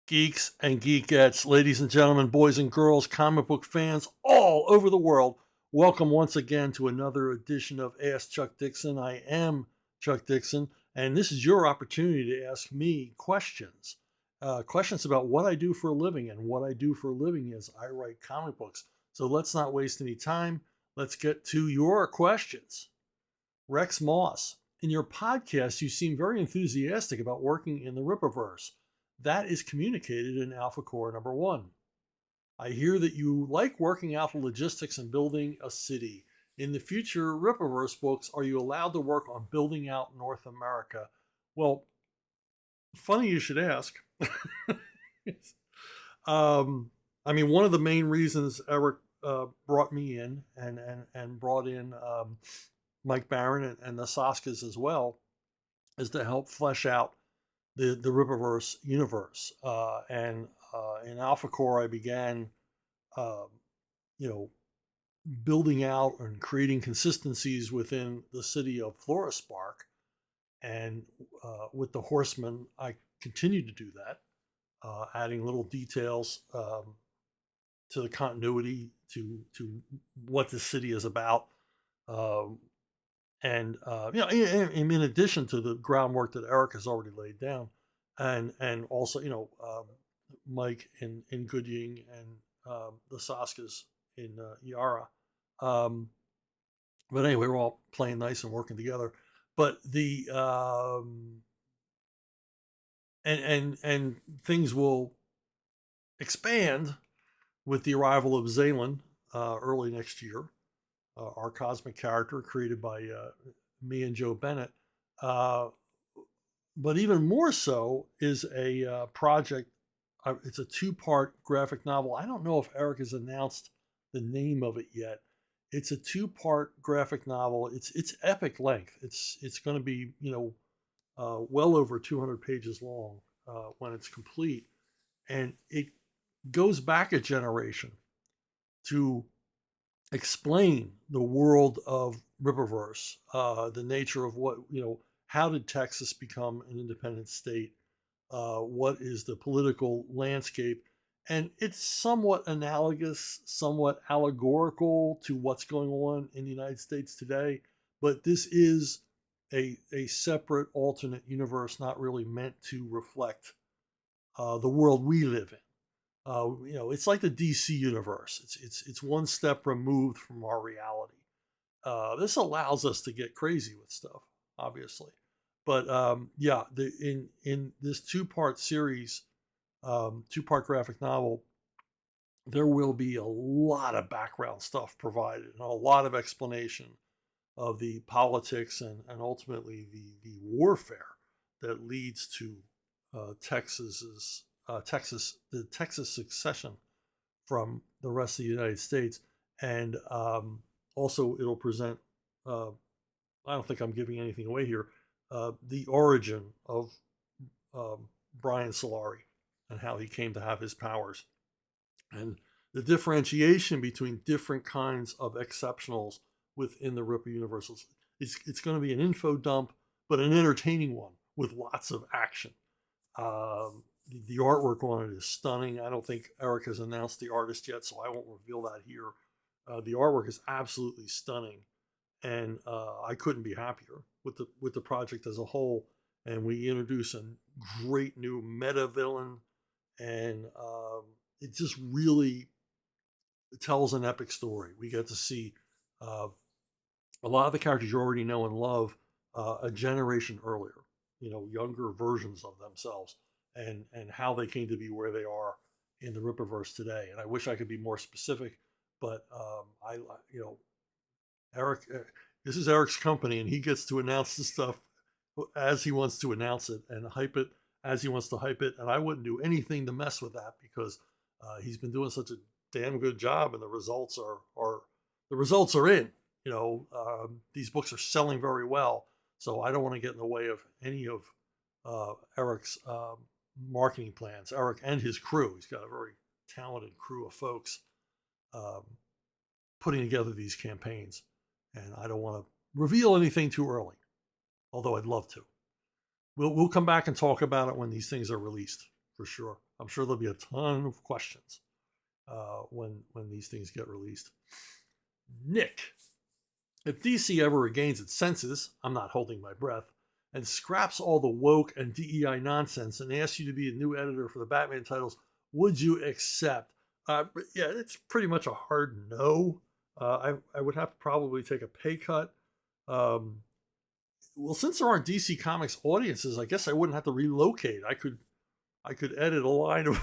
Geeks and geekettes, ladies and gentlemen, boys and girls, comic book fans all over the world, welcome once again to another edition of Ask Chuck Dixon. I am Chuck Dixon, and this is your opportunity to ask me questions. Questions about what I do for a living, and what I do for a living is I write comic books. So let's not waste any time. Let's get to your questions. Rex Moss, in your podcast, you seem very enthusiastic about working in the Rippaverse. That is communicated in Alpha Core number 1. I hear that you like working out the logistics and building a city. In the future Rippaverse books, are you allowed to work on building out North America? Well, funny you should ask. One of the main reasons Eric brought me in and brought in Mike Barron and the Saskas as well is to help flesh out the Rippaverse universe. And in Alpha Core, I began, building out and creating consistencies within the city of Florispark. And with the Horsemen, I continue to do that, adding little details to the continuity, to what the city is about. In addition to the groundwork that Eric has already laid down, and also Mike in Gooding and the Saskas in Yara. But anyway, we're all playing nice and working together. But the and things will expand with the arrival of Zaylan early next year. Our cosmic character created by me and Joe Bennett. But even more so is a project. It's a 2-part graphic novel. I don't know if Eric has announced the name of it yet. It's a 2-part graphic novel. It's epic length. It's going to be well over 200 pages long when it's complete, and it goes back a generation to explain the world of Rippaverse, the nature of how did Texas become an independent state? What is the political landscape? And it's somewhat analogous, somewhat allegorical to what's going on in the United States today. But this is a separate alternate universe, not really meant to reflect the world we live in. It's like the DC universe. It's one step removed from our reality. This allows us to get crazy with stuff, obviously. But in this 2-part series, 2-part graphic novel, there will be a lot of background stuff provided and a lot of explanation of the politics and ultimately the warfare that leads to the Texas succession from the rest of the United States. And also it'll present, I don't think I'm giving anything away here, the origin of Brian Solari and how he came to have his powers, and the differentiation between different kinds of exceptionals within the Ripper universes. It's going to be an info dump, but an entertaining one with lots of action. The artwork on it is stunning. I don't think Eric has announced the artist yet, so I won't reveal that here. The artwork is absolutely stunning, and I couldn't be happier with the project as a whole. And we introduce a great new meta villain, and it just really tells an epic story. We get to see a lot of the characters you already know and love a generation earlier, younger versions of themselves, and how they came to be where they are in the Rippaverse today. And I wish I could be more specific, but Eric, this is Eric's company, and he gets to announce the stuff as he wants to announce it and hype it as he wants to hype it. And I wouldn't do anything to mess with that, because he's been doing such a damn good job, and the results are in. These books are selling very well, so I don't want to get in the way of any of Eric's marketing plans. Eric and his crew. He's got a very talented crew of folks putting together these campaigns, and I don't want to reveal anything too early, although I'd love to. We'll come back and talk about it when these things are released, for sure. I'm sure there'll be a ton of questions when these things get released. Nick, if DC ever regains its senses, I'm not holding my breath, and scraps all the woke and DEI nonsense and asks you to be a new editor for the Batman titles, would you accept? Yeah, it's pretty much a hard no. I would have to probably take a pay cut. Well, since there aren't DC Comics audiences, I guess I wouldn't have to relocate. I could edit a line of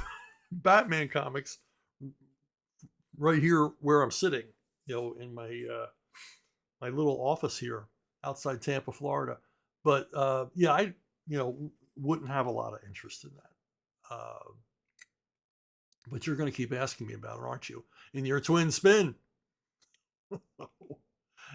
Batman comics right here where I'm sitting, in my little office here outside Tampa, Florida. But yeah, I wouldn't have a lot of interest in that. But you're going to keep asking me about it, aren't you? In your twin spin.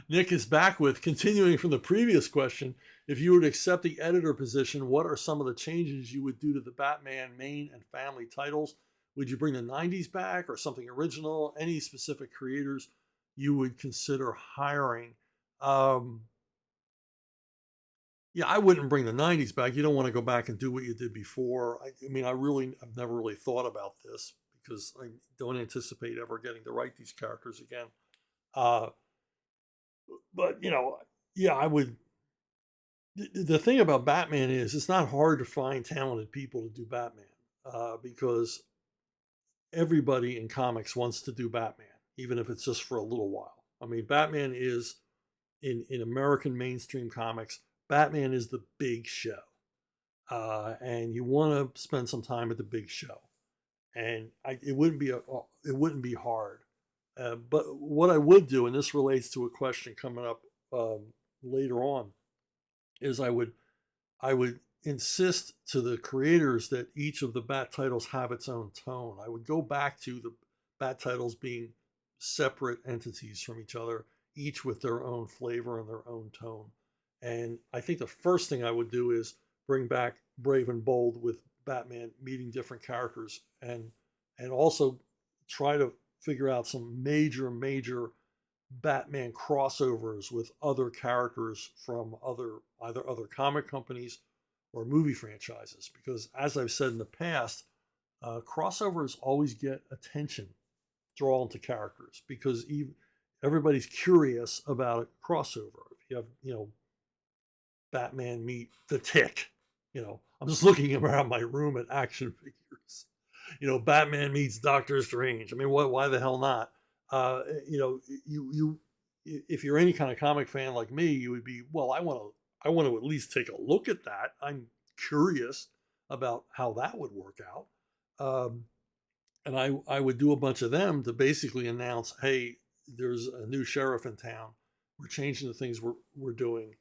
Nick is back with, continuing from the previous question, if you were to accept the editor position, what are some of the changes you would do to the Batman main and family titles? Would you bring the 90s back or something original? Any specific creators you would consider hiring? Yeah, I wouldn't bring the 90s back. You don't want to go back and do what you did before. I've never really thought about this because I don't anticipate ever getting to write these characters again. But yeah, I would. The thing about Batman is it's not hard to find talented people to do Batman because everybody in comics wants to do Batman, even if it's just for a little while. I mean, Batman is in American mainstream comics. Batman is the big show, and you want to spend some time at the big show, and it wouldn't be hard. But what I would do, and this relates to a question coming up later on, is I would insist to the creators that each of the Bat titles have its own tone. I would go back to the Bat titles being separate entities from each other, each with their own flavor and their own tone. And I think the first thing I would do is bring back Brave and Bold with Batman meeting different characters, and also try to figure out some major Batman crossovers with other characters from either other comic companies or movie franchises. Because as I've said in the past, crossovers always get attention drawn to characters because everybody's curious about a crossover. If you have, Batman meet the Tick, I'm just looking around my room at action figures. Batman meets Doctor Strange. I mean, why the hell not? You if you're any kind of comic fan like me, you would be, well, I want to at least take a look at that. I'm curious about how that would work out. And I would do a bunch of them to basically announce, hey, there's a new sheriff in town. We're changing the things we're doing.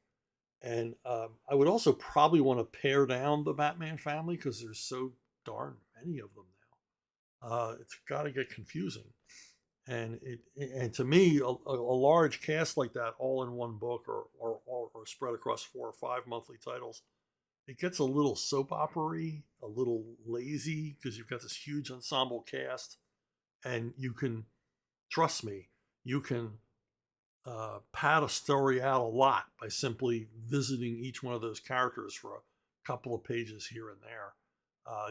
And I would also probably want to pare down the Batman family because there's so darn many of them now. It's got to get confusing. And to me, a large cast like that, all in one book or spread across 4 or 5 monthly titles, it gets a little soap opera-y, a little lazy because you've got this huge ensemble cast, and you can, trust me, you can pad a story out a lot by simply visiting each one of those characters for a couple of pages here and there,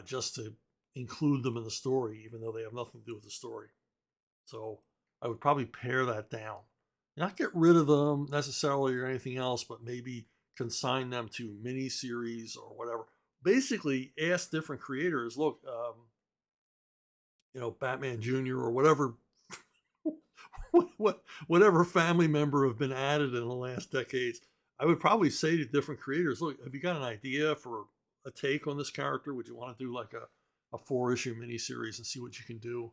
just to include them in the story, even though they have nothing to do with the story. So I would probably pare that down. Not get rid of them necessarily or anything else, but maybe consign them to miniseries or whatever. Basically, ask different creators, look, Batman Jr. or whatever, whatever family member have been added in the last decades. I would probably say to different creators, look, have you got an idea for a take on this character? Would you want to do like a 4-issue miniseries and see what you can do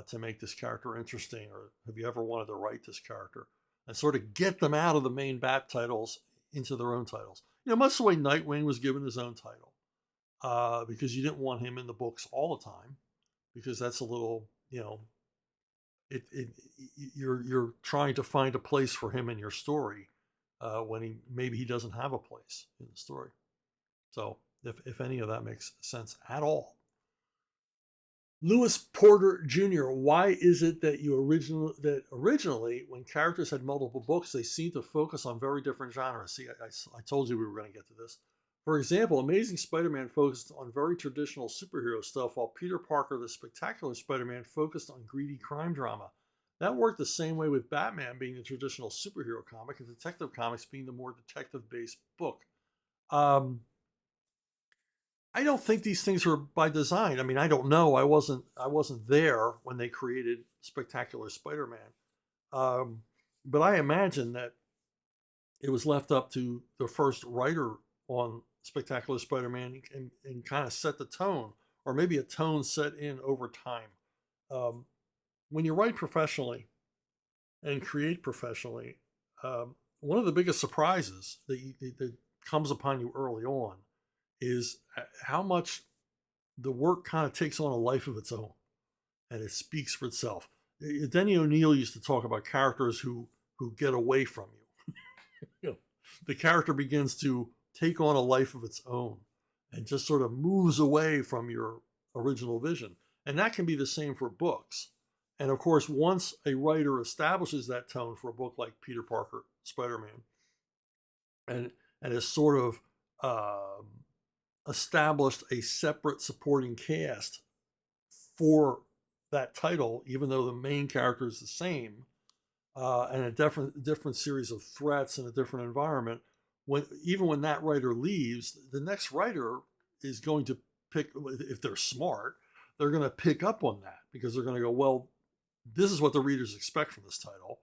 to make this character interesting? Or have you ever wanted to write this character? And sort of get them out of the main Bat titles into their own titles. Much the way Nightwing was given his own title. Because you didn't want him in the books all the time. Because that's a little, you're trying to find a place for him in your story when maybe he doesn't have a place in the story. So if any of that makes sense at all. Lewis Porter Jr., why is it that originally, when characters had multiple books, they seemed to focus on very different genres? See, I told you we were going to get to this. For example, Amazing Spider-Man focused on very traditional superhero stuff, while Peter Parker, the Spectacular Spider-Man, focused on greedy crime drama. That worked the same way with Batman being the traditional superhero comic and Detective Comics being the more detective-based book. Um, I don't think these things were by design. I mean, I don't know. I wasn't there when they created Spectacular Spider-Man. But I imagine that it was left up to the first writer on Spectacular Spider-Man and kind of set the tone, or maybe a tone set in over time. Um, when you write professionally and create professionally, one of the biggest surprises that comes upon you early on is how much the work kind of takes on a life of its own, and it speaks for itself. Denny O'Neil used to talk about characters who get away from you. You know, the character begins to take on a life of its own and just sort of moves away from your original vision. And that can be the same for books. And of course, once a writer establishes that tone for a book like Peter Parker, Spider-Man, and has sort of um established a separate supporting cast for that title, even though the main character is the same, and a different series of threats in a different environment. When that writer leaves, the next writer is going to pick, if they're smart, they're going to pick up on that because they're going to go, well, this is what the readers expect from this title.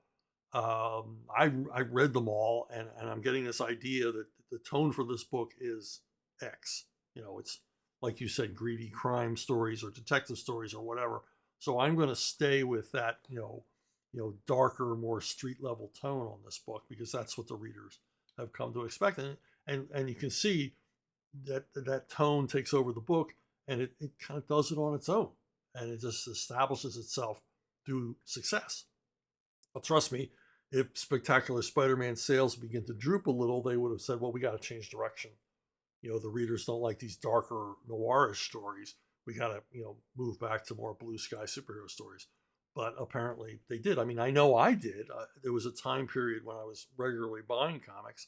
I read them all, and I'm getting this idea that the tone for this book is X. It's like you said, greedy crime stories or detective stories or whatever. So I'm going to stay with that, darker, more street level tone on this book because that's what the readers have come to expect. And you can see that tone takes over the book, and it kind of does it on its own, and it just establishes itself through success. But trust me, if Spectacular Spider-Man sales begin to droop a little, they would have said, well, we got to change direction. The readers don't like these darker noirish stories. We got to, move back to more blue sky superhero stories. But apparently they did. I mean, I know I did. There was a time period when I was regularly buying comics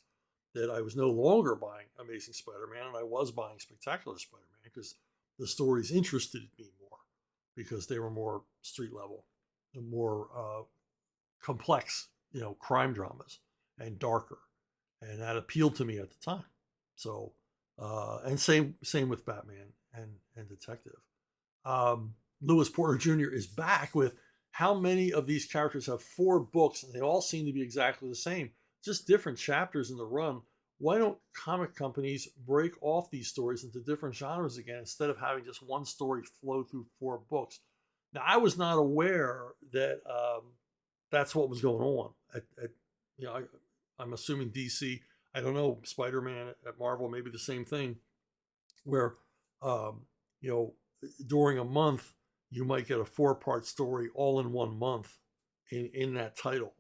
that I was no longer buying Amazing Spider-Man, and I was buying Spectacular Spider-Man because the stories interested me more because they were more street level and more complex, crime dramas and darker, and that appealed to me at the time. So, and same with Batman and Detective. Lewis Porter Jr. is back with how many of these characters have 4 books and they all seem to be exactly the same, just different chapters in the run. Why don't comic companies break off these stories into different genres again instead of having just one story flow through 4 books? Now, I was not aware that that's what was going on. I'm assuming DC. I don't know, Spider-Man at Marvel, maybe the same thing, where um, you know during a month you might get a 4-part story all in one month in that title.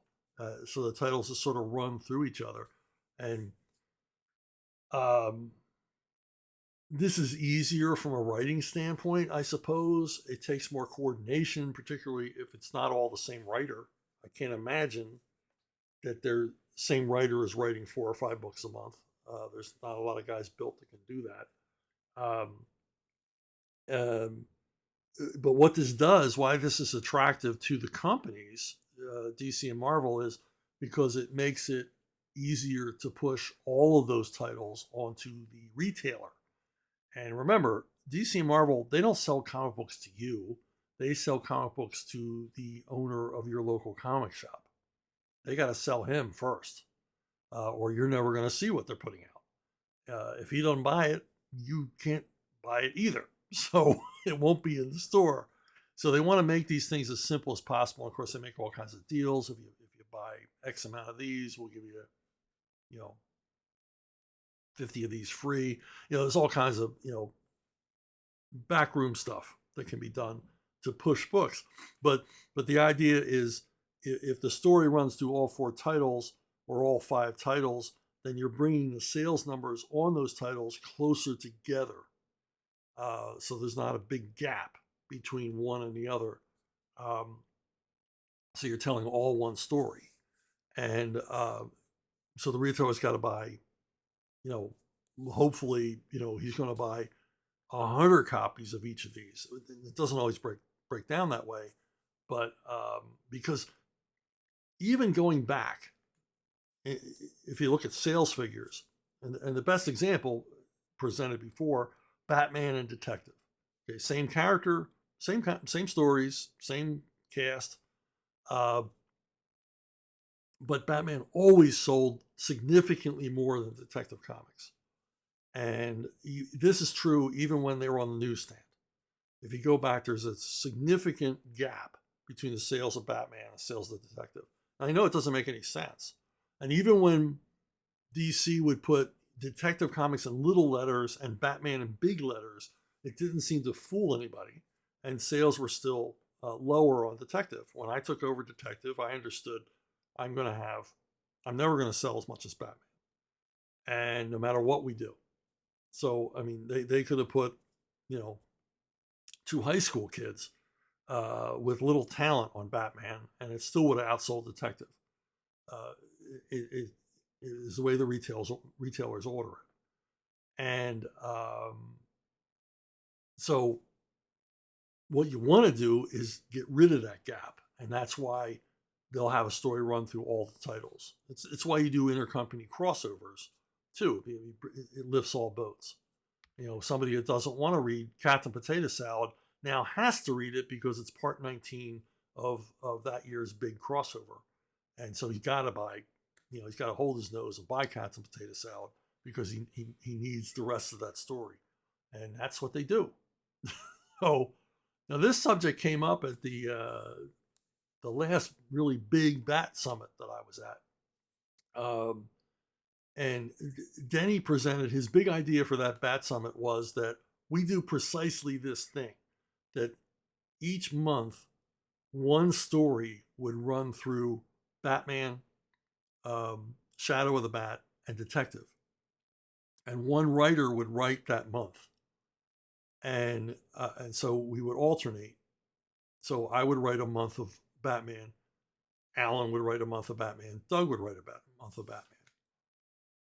So the titles just sort of run through each other, and um, this is easier from a writing standpoint, I suppose. It takes more coordination, particularly if it's not all the same writer. I can't imagine that their same writer is writing 4 or 5 books a month. There's not a lot of guys built that can do that. Um, but what this does, why this is attractive to the companies, DC and Marvel, is because it makes it easier to push all of those titles onto the retailer. And remember, DC and Marvel, they don't sell comic books to you. They sell comic books to the owner of your local comic shop. They got to sell him first, or you're never going to see what they're putting out. If he doesn't buy it, you can't buy it either. So it won't be in the store. So they want to make these things as simple as possible. Of course, they make all kinds of deals. If you buy X amount of these, we'll give you, you know, 50 of these free. There's all kinds of, backroom stuff that can be done to push books. But the idea is if the story runs through all 4 titles or all 5 titles, then you're bringing the sales numbers on those titles closer together. So there's not a big gap between one and the other. So you're telling all one story. And so the retailer's got to buy, hopefully, he's going to buy 100 copies of each of these. It doesn't always break down that way, but because even going back, if you look at sales figures, and the best example presented before, Batman and Detective. Okay, same character, same stories, same cast, uh, but Batman always sold significantly more than Detective Comics. And this is true even when they were on the newsstand. If you go back, there's a significant gap between the sales of Batman and the sales of Detective. And I know it doesn't make any sense. And even when DC would put Detective Comics in little letters and Batman in big letters, it didn't seem to fool anybody. And sales were still lower on Detective. When I took over Detective, I understood I'm never going to sell as much as Batman. And no matter what we do. So, I mean, they could have put, 2 high school kids with little talent on Batman, and it still would have outsold Detective. Uh, it is the way the retailers order it. And so what you want to do is get rid of that gap. And that's why they'll have a story run through all the titles. It's why you do intercompany crossovers, too. It lifts all boats. Somebody that doesn't want to read Captain Potato Salad now has to read it because it's part 19 of that year's big crossover. And so he's got to buy, he's got to hold his nose and buy Captain Potato Salad because he needs the rest of that story. And that's what they do. So now this subject came up at the last really big Bat Summit that I was at. And Denny presented his big idea for that Bat Summit was that we do precisely this thing, that each month one story would run through Batman, Shadow of the Bat, and Detective. And one writer would write that month. And so we would alternate. So I would write a month of Batman. Alan would write a month of Batman. Doug would write a month of Batman.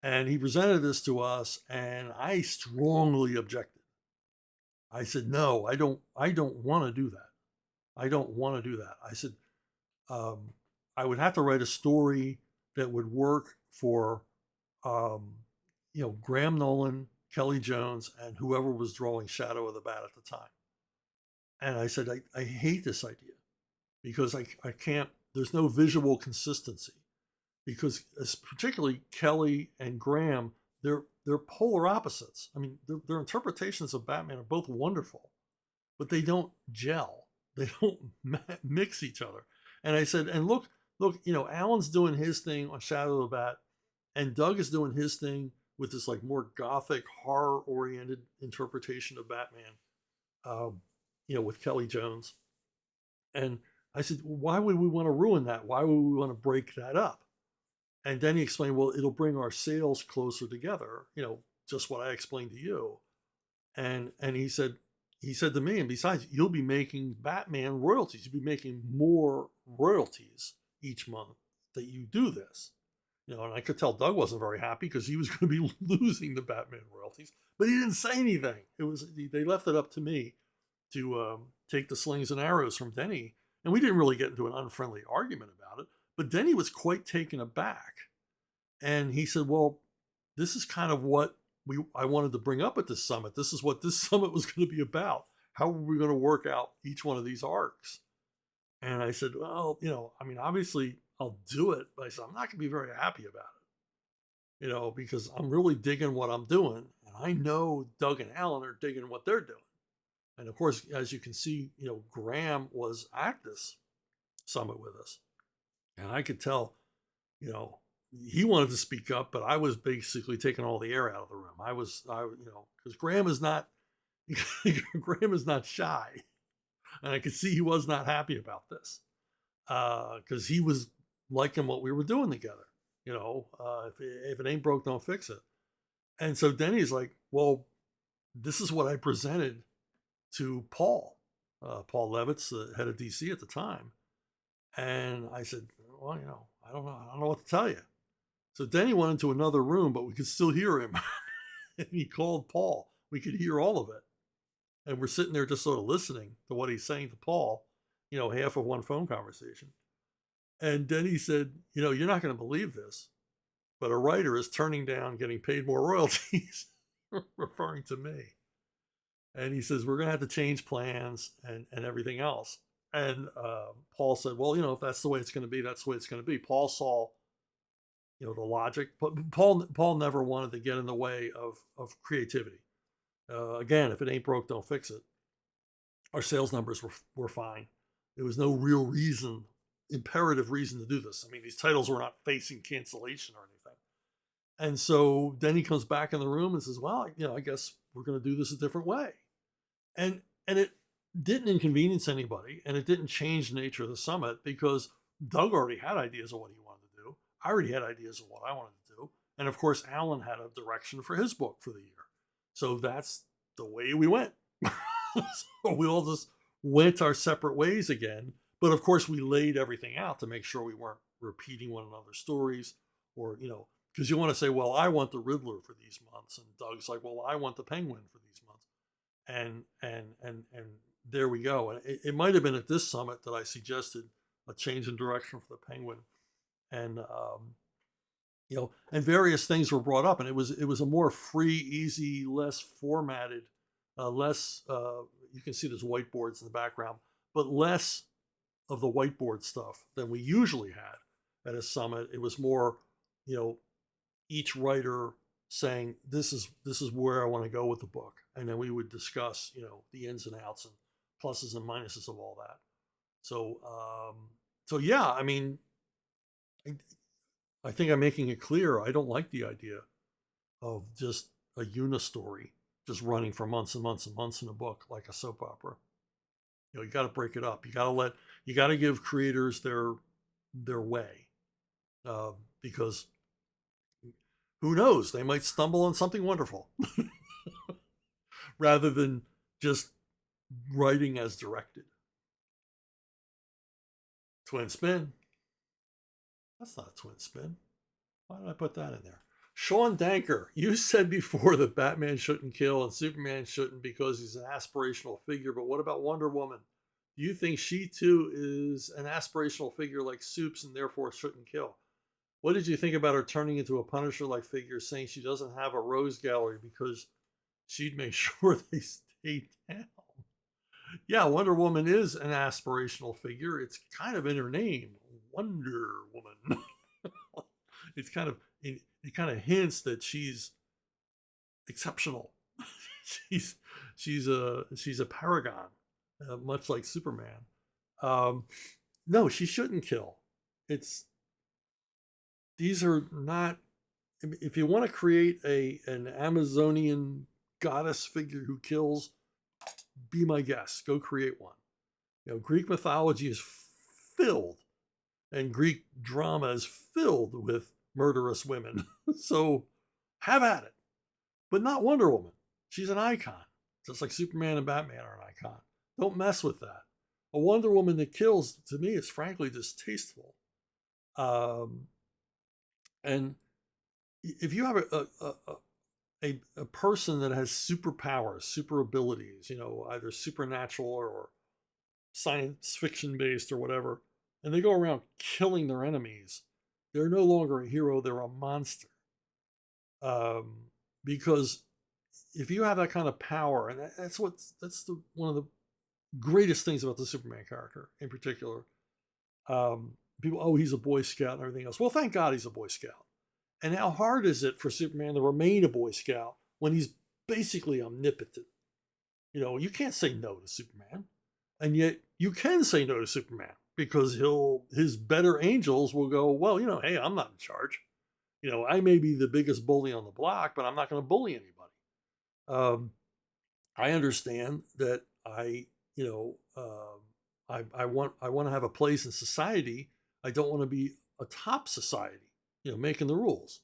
And he presented this to us, and I strongly objected. I said, no, I don't want to do that. I don't want to do that. I said, I would have to write a story that would work for, Graham Nolan, Kelly Jones, and whoever was drawing Shadow of the Bat at the time. And I said, I hate this idea because I can't, there's no visual consistency. Because particularly Kelly and Graham, they're polar opposites. I mean, their interpretations of Batman are both wonderful, but they don't gel. They don't mix each other. And I said, and look, Alan's doing his thing on Shadow of the Bat, and Doug is doing his thing with this like more gothic, horror-oriented interpretation of Batman, with Kelly Jones. And I said, why would we want to ruin that? Why would we want to break that up? And then he explained, well, it'll bring our sales closer together, just what I explained to you. And he said to me, and besides, you'll be making Batman royalties. You'll be making more royalties each month that you do this. And I could tell Doug wasn't very happy because he was going to be losing the Batman royalties, but he didn't say anything. They left it up to me to take the slings and arrows from Denny. And we didn't really get into an unfriendly argument about it. But Denny was quite taken aback. And he said, well, this is kind of what I wanted to bring up at this summit. This is what this summit was going to be about. How were we going to work out each one of these arcs? And I said, well, obviously I'll do it, but I said, I'm not going to be very happy about it, because I'm really digging what I'm doing. And I know Doug and Alan are digging what they're doing. And of course, as you can see, Graham was at this summit with us. And I could tell, he wanted to speak up, but I was basically taking all the air out of the room. Because Graham is not shy. And I could see he was not happy about this. Because he was liking what we were doing together. If it ain't broke, don't fix it. And so Denny's like, well, this is what I presented to Paul Levitz, the head of DC at the time. And I said, well, I don't know what to tell you. So Denny went into another room, but we could still hear him. And he called Paul. We could hear all of it. And we're sitting there just sort of listening to what he's saying to Paul, half of one phone conversation. And then he said, you're not going to believe this, but a writer is turning down getting paid more royalties, referring to me. And he says, we're going to have to change plans and everything else. And Paul said, well, if that's the way it's going to be, that's the way it's going to be. Paul saw, the logic, but Paul never wanted to get in the way of creativity. Again, if it ain't broke, don't fix it. Our sales numbers were fine. There was no real imperative reason to do this. I mean, these titles were not facing cancellation or anything. And so then he comes back in the room and says, well, I guess we're going to do this a different way. And it didn't inconvenience anybody, and it didn't change the nature of the summit, because Doug already had ideas of what he wanted to do. I already had ideas of what I wanted to do. And of course, Alan had a direction for his book for the year. So that's the way we went. So we all just went our separate ways again. But of course, we laid everything out to make sure we weren't repeating one another's stories, or, because you want to say, well, I want the Riddler for these months. And Doug's like, well, I want the Penguin for these months. And there we go. And it might have been at this summit that I suggested a change in direction for the Penguin. And, and various things were brought up, and it was a more free, easy, less formatted, less, you can see there's whiteboards in the background, but less of the whiteboard stuff than we usually had at a summit. It was more, each writer saying, this is where I want to go with the book. And then we would discuss, the ins and outs and pluses and minuses of all that. So yeah, I mean, I think I'm making it clear. I don't like the idea of just a unistory just running for months and months and months in a book like a soap opera. You got to break it up. You got to give creators their way, because who knows, they might stumble on something wonderful rather than just writing as directed. Twin spin. That's not a twin spin. Why did I put that in there? Sean Danker, you said before that Batman shouldn't kill and Superman shouldn't because he's an aspirational figure, but what about Wonder Woman? Do you think she too is an aspirational figure like Supes and therefore shouldn't kill? What did you think about her turning into a Punisher-like figure, saying she doesn't have a rose gallery because she'd make sure they stay down? Yeah, Wonder Woman is an aspirational figure. It's kind of in her name, Wonder Woman. It kind of hints that she's exceptional. she's a paragon, much like Superman. No, she shouldn't kill. These are not. If you want to create an Amazonian goddess figure who kills, be my guest. Go create one. Greek mythology is filled, and Greek drama is filled with murderous women. So have at it. But not Wonder Woman. She's an icon, just like Superman and Batman are an icon. Don't mess with that. A Wonder Woman that kills, to me, is frankly distasteful. And if you have a person that has superpowers, super abilities, either supernatural or science fiction based or whatever, and they go around killing their enemies, they're no longer a hero, they're a monster. Because if you have that kind of power, and that's one of the greatest things about the Superman character in particular. People, he's a Boy Scout and everything else. Well, thank God he's a Boy Scout. And how hard is it for Superman to remain a Boy Scout when he's basically omnipotent? You can't say no to Superman. And yet you can say no to Superman because his better angels will go, well, hey, I'm not in charge. I may be the biggest bully on the block, but I'm not going to bully anybody. I understand that I want to have a place in society. I don't want to be a top society, making the rules.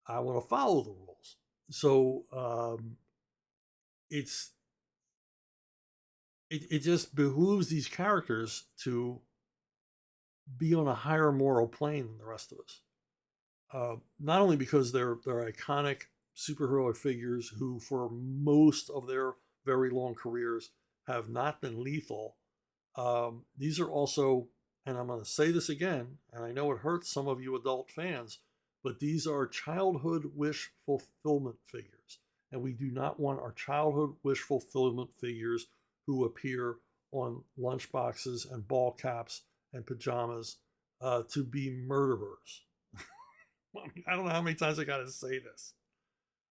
I want to follow the rules. So it just behooves these characters to be on a higher moral plane than the rest of us. Not only because they're iconic superhero figures who, for most of their very long careers, have not been lethal. These are also, and I'm going to say this again, and I know it hurts some of you adult fans, but these are childhood wish fulfillment figures. And we do not want our childhood wish fulfillment figures who appear on lunchboxes and ball caps and pajamas to be murderers. I don't know how many times I got to say this.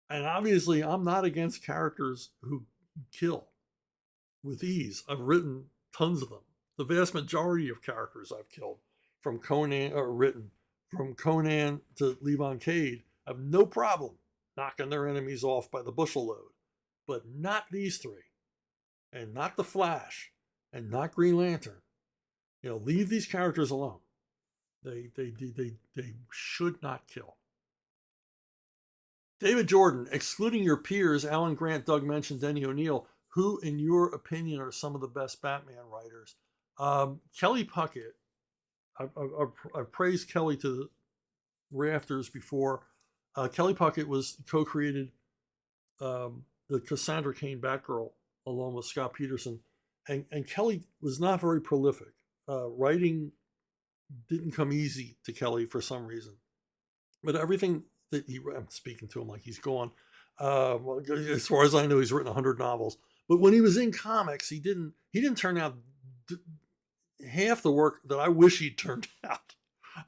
And obviously, I'm not against characters who kill with ease. I've written tons of them. The vast majority of characters I've killed, from Conan, or written, from Conan to Levon Cade, have no problem knocking their enemies off by the bushel load. But not these three, and not the Flash, and not Green Lantern. Leave these characters alone. They should not kill. David Jordan, excluding your peers, Alan Grant, Doug Mensch, and Denny O'Neil, who, in your opinion, are some of the best Batman writers? Kelly Puckett. I've praised Kelly to the rafters before. Kelly Puckett co-created the Cassandra Cain Batgirl along with Scott Peterson, and Kelly was not very prolific. Writing didn't come easy to Kelly for some reason, but everything that I'm speaking to him like he's gone. Well, as far as I know, he's written 100 novels. But when he was in comics, he didn't turn out half the work that I wish he'd turned out.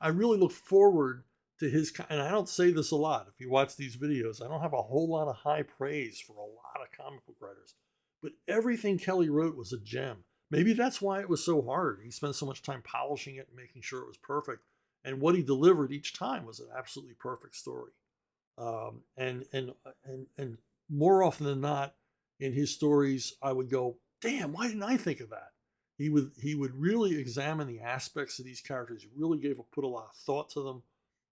I really look forward to his, and I don't say this a lot. If you watch these videos, I don't have a whole lot of high praise for a lot of comic book writers, but everything Kelly wrote was a gem. Maybe that's why it was so hard. He spent so much time polishing it and making sure it was perfect. And what he delivered each time was an absolutely perfect story. And more often than not, in his stories, I would go, "Damn, why didn't I think of that?" He would really examine the aspects of these characters. He really put a lot of thought to them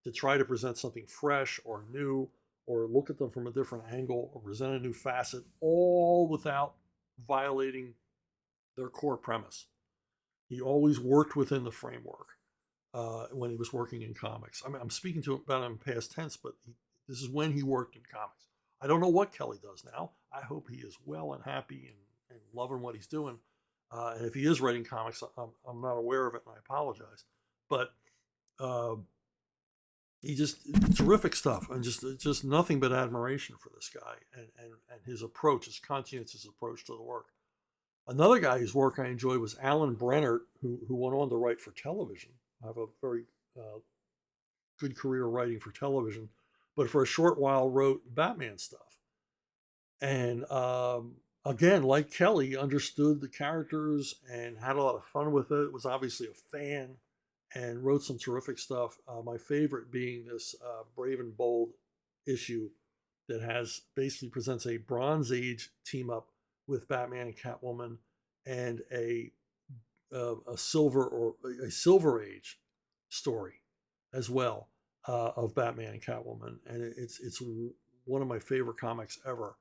to try to present something fresh or new, or look at them from a different angle, or present a new facet, all without violating their core premise. He always worked within the framework when he was working in comics. I mean, I'm speaking about him in past tense, but this is when he worked in comics. I don't know what Kelly does now. I hope he is well and happy and loving what he's doing. And if he is writing comics, I'm not aware of it, and I apologize. But he just terrific stuff, and just nothing but admiration for this guy and his approach, his conscientious approach to the work. Another guy whose work I enjoyed was Alan Brennert, who went on to write for television. I have a very good career writing for television, but for a short while wrote Batman stuff. And again, like Kelly, understood the characters and had a lot of fun with it. Was obviously a fan and wrote some terrific stuff. My favorite being this Brave and Bold issue that basically presents a Bronze Age team up with Batman and Catwoman, and a Silver Age story as well of Batman and Catwoman, and it's one of my favorite comics ever.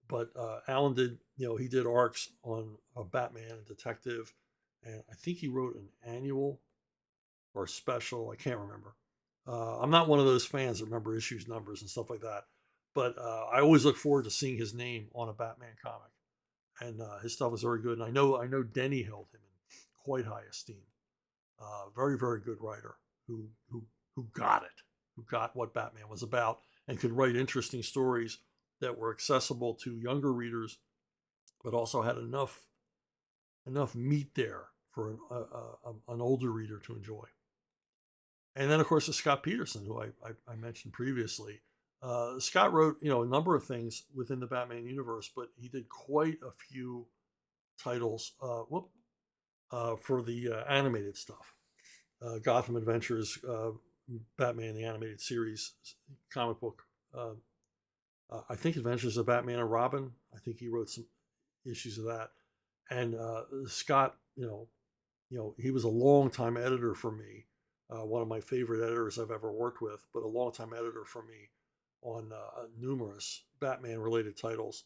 But Alan did, he did arcs on Batman and Detective, and I think he wrote an annual or a special. I can't remember. I'm not one of those fans that remember issues, numbers, and stuff like that. But I always look forward to seeing his name on a Batman comic, and his stuff is very good. And I know Denny held him in quite high esteem. Very, very good writer who got it, who got what Batman was about, and could write interesting stories that were accessible to younger readers, but also had enough meat there for an older reader to enjoy. And then, of course, there's Scott Peterson, who I mentioned previously. Scott wrote, a number of things within the Batman universe, but he did quite a few titles for the animated stuff. Gotham Adventures, Batman the Animated Series comic book. I think Adventures of Batman and Robin. I think he wrote some issues of that. And Scott, he was a longtime editor for me. One of my favorite editors I've ever worked with, but a longtime editor for me on numerous Batman-related titles.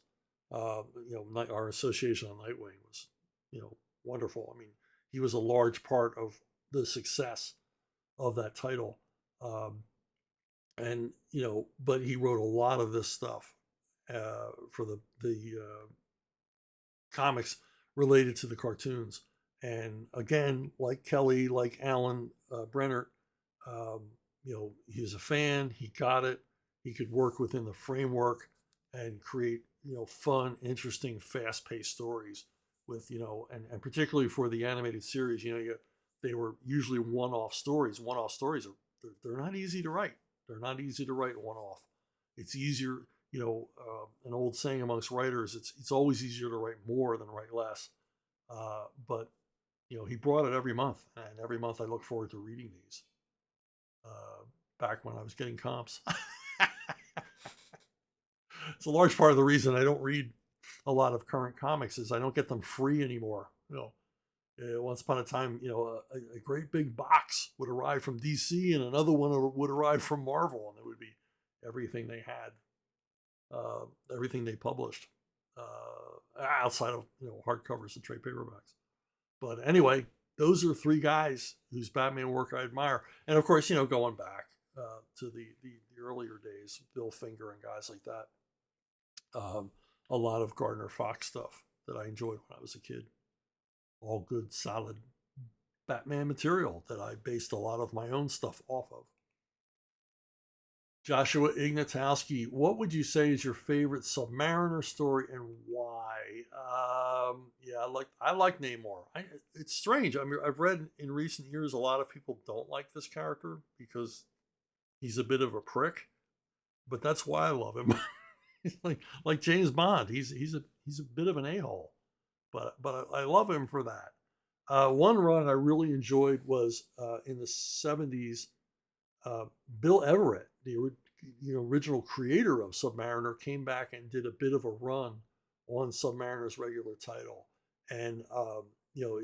Our association on Nightwing was, wonderful. I mean, he was a large part of the success of that title. And but he wrote a lot of this stuff for the comics related to the cartoons. And again, like Kelly, like Alan Brenner, um, he was a fan. He got it. He could work within the framework and create fun, interesting, fast-paced stories with and particularly for the animated series, they were usually one-off stories. One-off stories are they're not easy to write. They're not easy to write one-off. It's easier, an old saying amongst writers. It's always easier to write more than write less. But he brought it every month, and every month I look forward to reading these. Back when I was getting comps. It's a large part of the reason I don't read a lot of current comics is I don't get them free anymore. Once upon a time, a great big box would arrive from DC and another one would arrive from Marvel, and it would be everything they had, everything they published, outside of hardcovers and trade paperbacks. But anyway, those are three guys whose Batman work I admire, and of course, going back to the earlier days, Bill Finger and guys like that. A lot of Gardner Fox stuff that I enjoyed when I was a kid. All good, solid Batman material that I based a lot of my own stuff off of. Joshua Ignatowski, what would you say is your favorite Submariner story and why? Yeah, I like Namor. It's strange. I mean, I've read in recent years a lot of people don't like this character because he's a bit of a prick, but that's why I love him. He's like James Bond. He's a bit of an a-hole, but I love him for that. One run I really enjoyed was in the '70s. Bill Everett, the original creator of Submariner, came back and did a bit of a run on Submariner's regular title, and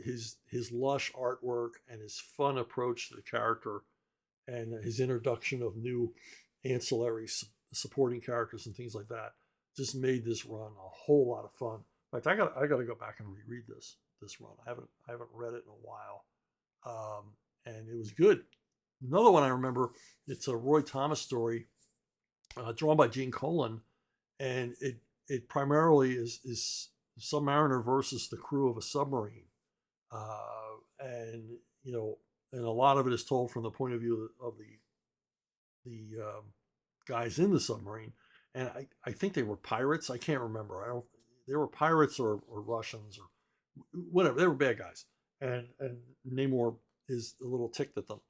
his lush artwork and his fun approach to the character, and his introduction of new ancillary supporting characters and things like that just made this run a whole lot of fun. In fact, I got to go back and reread this run. I haven't read it in a while, and it was good. Another one I remember, it's a Roy Thomas story, drawn by Gene Colan, and it primarily is Submariner versus the crew of a submarine, and and a lot of it is told from the point of view of the guys in the submarine, and I think they were pirates. I can't remember. They were pirates or Russians or whatever. They were bad guys, and Namor is a little ticked at them.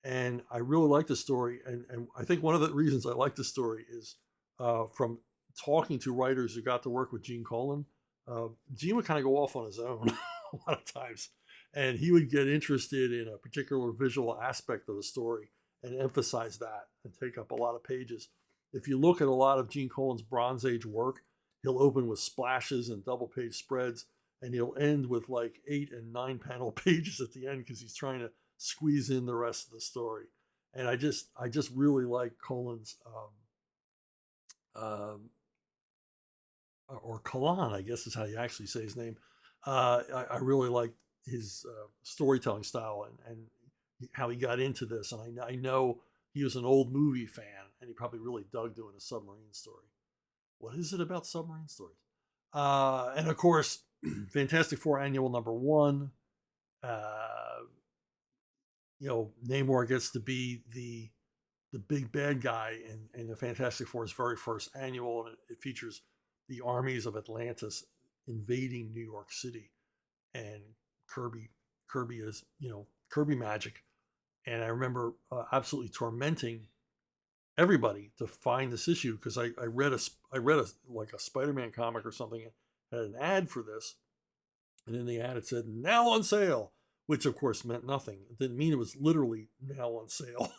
And I really like the story, and I think one of the reasons I like the story is from talking to writers who got to work with Gene Colan. Gene would kind of go off on his own a lot of times, and he would get interested in a particular visual aspect of the story and emphasize that and take up a lot of pages. If you look at a lot of Gene Colan's Bronze Age work, he'll open with splashes and double page spreads, and he'll end with like 8 and 9 panel pages at the end because he's trying to squeeze in the rest of the story. And I just really like Colan's or Kalan, I guess is how you actually say his name. I really like his storytelling style and how he got into this. And I know he was an old movie fan, and he probably really dug doing a submarine story. What is it about submarine stories? And of course, Fantastic Four Annual #1. Namor gets to be the big bad guy in the Fantastic Four's very first annual, and it features the armies of Atlantis invading New York City, and Kirby is Kirby magic, and I remember absolutely tormenting everybody to find this issue because I read a like a Spider-Man comic or something, had an ad for this, and in the ad it said now on sale, which of course meant nothing. It didn't mean it was literally now on sale.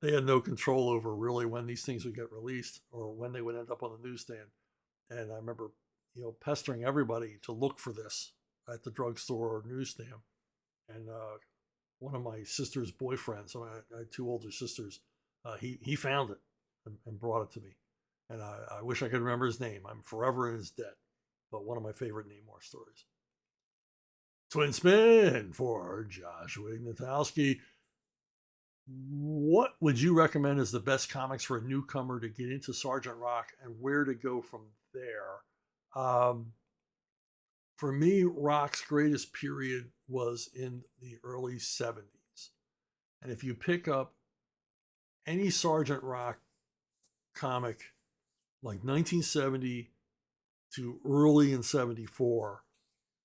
They had no control over really when these things would get released or when they would end up on the newsstand. And I remember, pestering everybody to look for this at the drugstore or newsstand. And one of my sister's boyfriends, so I had 2 older sisters, he found it and brought it to me. And I wish I could remember his name. I'm forever in his debt. But one of my favorite Namor stories. Twin spin for Joshua Ignatowski. What would you recommend as the best comics for a newcomer to get into Sergeant Rock, and where to go from there? Um, for me, Rock's greatest period was in the early 70s. And if you pick up any Sergeant Rock comic like 1970 to early in 74,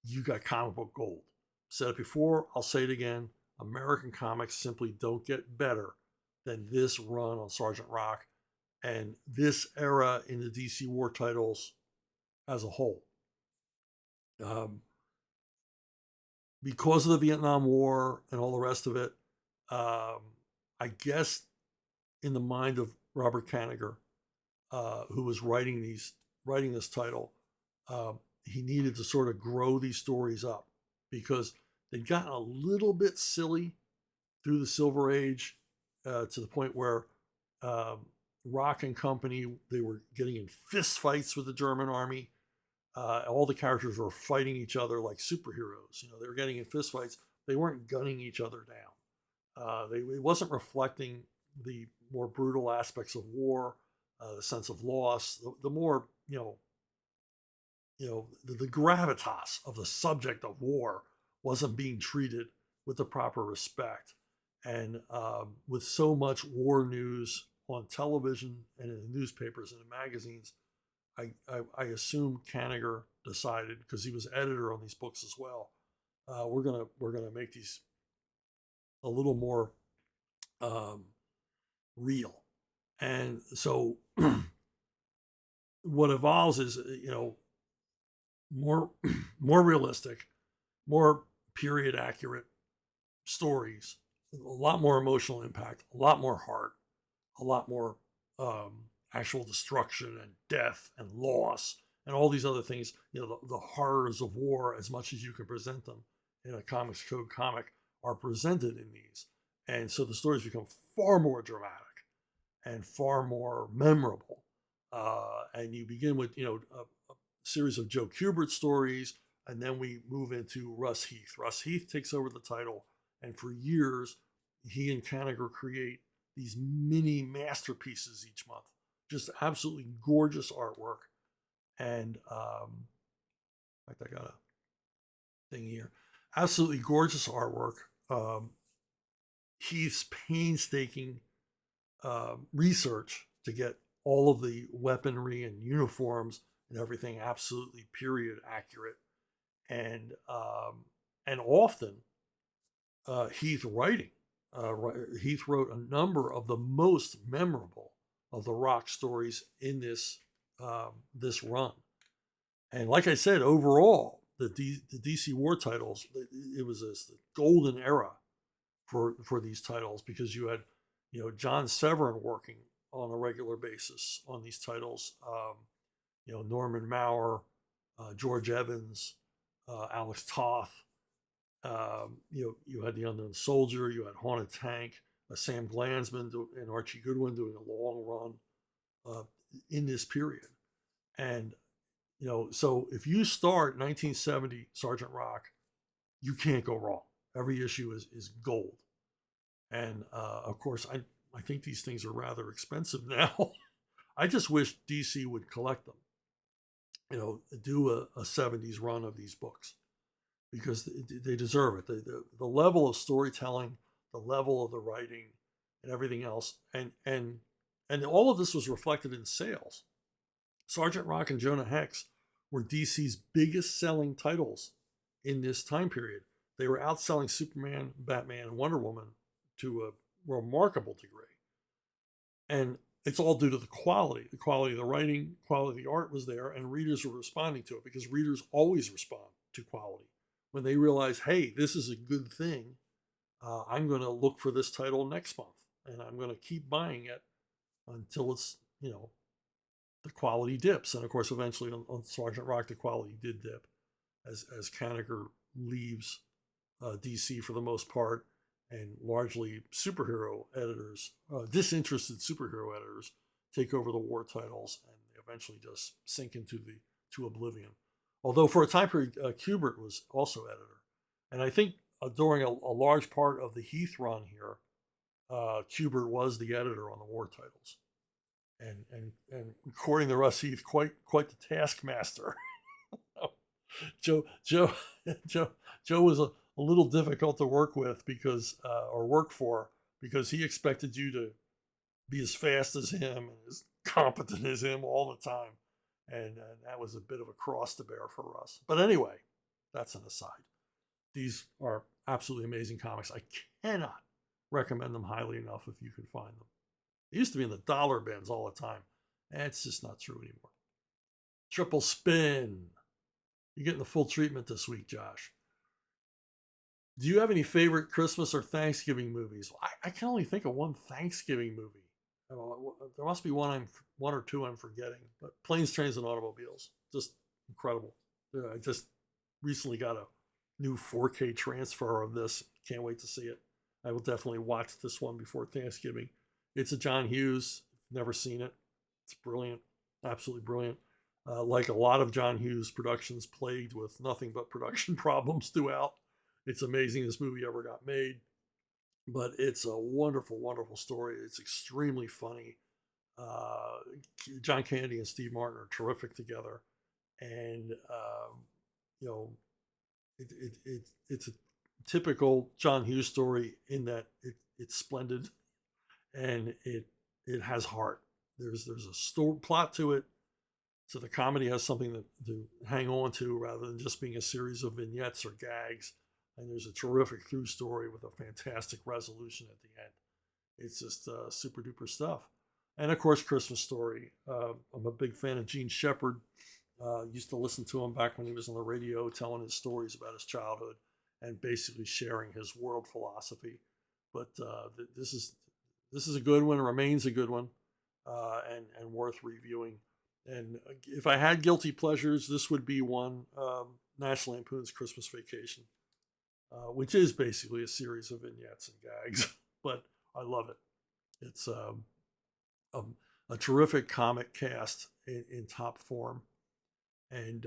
you got comic book gold. Said it before, I'll say it again. American comics simply don't get better than this run on Sergeant Rock and this era in the DC war titles as a whole. Um, because of the Vietnam War and all the rest of it, I guess in the mind of Robert Kanigher, who was writing this title, he needed to sort of grow these stories up because they'd gotten a little bit silly through the Silver Age, to the point where Rock and company, they were getting in fist fights with the German army. All the characters were fighting each other like superheroes. They were getting in fist fights. They weren't gunning each other down. It wasn't reflecting the more brutal aspects of war, the sense of loss, the more the gravitas of the subject of war wasn't being treated with the proper respect. And with so much war news on television and in the newspapers and in magazines, I assume Kanigher decided, because he was editor on these books as well, we're gonna make these a little more real. And so what evolves is more more realistic, more period accurate stories, a lot more emotional impact, a lot more heart, a lot more actual destruction and death and loss and all these other things. The horrors of war, as much as you can present them in a Comics Code comic, are presented in these. And so the stories become far more dramatic and far more memorable. And you begin with a series of Joe Kubert stories, and then we move into Russ Heath. Russ Heath takes over the title, and for years, he and Kanigher create these mini masterpieces each month. Just absolutely gorgeous artwork. And in fact, I got a thing here. Absolutely gorgeous artwork. Heath's painstaking research to get all of the weaponry and uniforms and everything absolutely period accurate, and often Heath writing. Heath wrote a number of the most memorable of the Rock stories in this run. And like I said, overall, the DC War titles, it was the golden era for these titles, because you had John Severin working on a regular basis on these titles. Norman Maurer, George Evans, Alex Toth. You had The Unknown Soldier, you had Haunted Tank, Sam Glanzman and Archie Goodwin doing a long run in this period. And so if you start 1970 Sergeant Rock, you can't go wrong. Every issue is gold. And of course, I think these things are rather expensive now. I just wish DC would collect them. Do a 70s run of these books, because they deserve it. The level of storytelling, the level of the writing, and everything else, and all of this was reflected in sales. Sergeant Rock and Jonah Hex were DC's biggest selling titles in this time period. They were outselling Superman, Batman, and Wonder Woman to a remarkable degree. And it's all due to the quality of the writing, quality of the art was there, and readers were responding to it, because readers always respond to quality. When they realize, hey, this is a good thing, I'm going to look for this title next month, and I'm going to keep buying it until it's, the quality dips. And of course, eventually on Sergeant Rock, the quality did dip as Kanigher leaves DC for the most part, and largely superhero editors, disinterested superhero editors, take over the war titles, and they eventually just sink into oblivion. Although for a time period, Kubert was also editor. And I think during a large part of the Heath run here, Kubert was the editor on the war titles, and recording the Russ Heath, quite the taskmaster. Joe Joe Joe was a little difficult to work with because or work for, because he expected you to be as fast as him and as competent as him all the time, and that was a bit of a cross to bear for Russ. But anyway, that's an aside. These are absolutely amazing comics. I cannot recommend them highly enough if you can find them. They used to be in the dollar bins all the time. And it's just not true anymore. Triple Spin. You're getting the full treatment this week, Josh. Do you have any favorite Christmas or Thanksgiving movies? I can only think of one Thanksgiving movie. There must be one or two I'm forgetting. But Planes, Trains, and Automobiles, just incredible. I just recently got a new 4K transfer of this. Can't wait to see it. I will definitely watch this one before Thanksgiving. It's a John Hughes. Never seen it. It's brilliant, absolutely brilliant. Like a lot of John Hughes productions, plagued with nothing but production problems throughout. It's amazing this movie ever got made, but it's a wonderful, wonderful story. It's extremely funny. John Candy and Steve Martin are terrific together, and you know, it's a typical John Hughes story in that it's splendid, and it has heart. There's a story plot to it, so the comedy has something to hang on to rather than just being a series of vignettes or gags. And there's a terrific through story with a fantastic resolution at the end. It's just super duper stuff. And of course, Christmas Story. I'm a big fan of Gene Shepard. Used to listen to him back when he was on the radio, telling his stories about his childhood and basically sharing his world philosophy. But this is a good one. It remains a good one, and worth reviewing. And if I had guilty pleasures, this would be one. National Lampoon's Christmas Vacation, which is basically a series of vignettes and gags, but I love it. It's a terrific comic cast in top form, and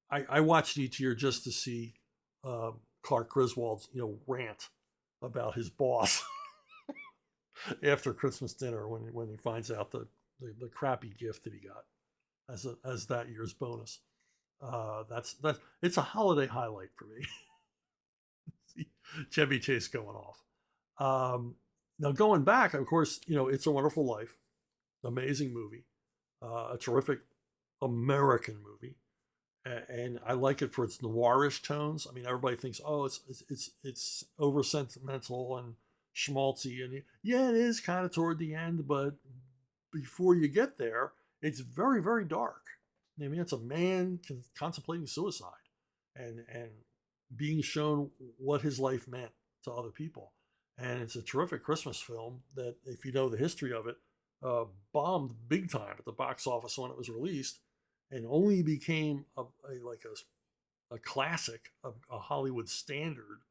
I watched each year just to see Clark Griswold's rant about his boss after Christmas dinner when he finds out the crappy gift that he got as that year's bonus. That's it's a holiday highlight for me. Chevy Chase going off. Now going back, of course, It's a Wonderful Life, amazing movie, a terrific American movie, and I like it for its noirish tones. I mean, everybody thinks, oh, it's over sentimental and schmaltzy, and yeah, it is kind of toward the end, but before you get there, it's very, very dark. I mean, it's a man contemplating suicide, and being shown what his life meant to other people. And it's a terrific Christmas film that, if you know the history of it, bombed big time at the box office when it was released, and only became a classic, a Hollywood standard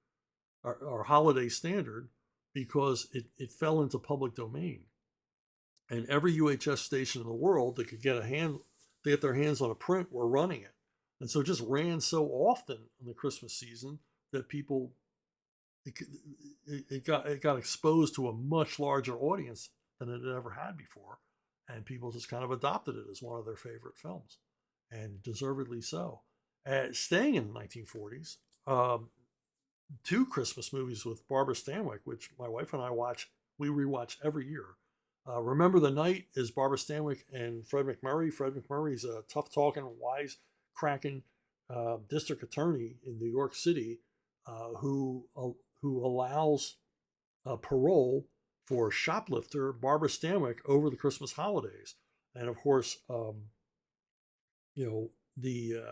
or holiday standard, because it fell into public domain. And every UHF station in the world that could get their hands on a print were running it. And so it just ran so often in the Christmas season that people, it got exposed to a much larger audience than it had ever had before. And people just kind of adopted it as one of their favorite films, and deservedly so. Staying in the 1940s, two Christmas movies with Barbara Stanwyck, which my wife and I we rewatch every year. Remember the Night is Barbara Stanwyck and Fred McMurray. Fred McMurray's a tough-talking, wise-cracking district attorney in New York City who allows parole for shoplifter Barbara Stanwyck over the Christmas holidays. And of course, the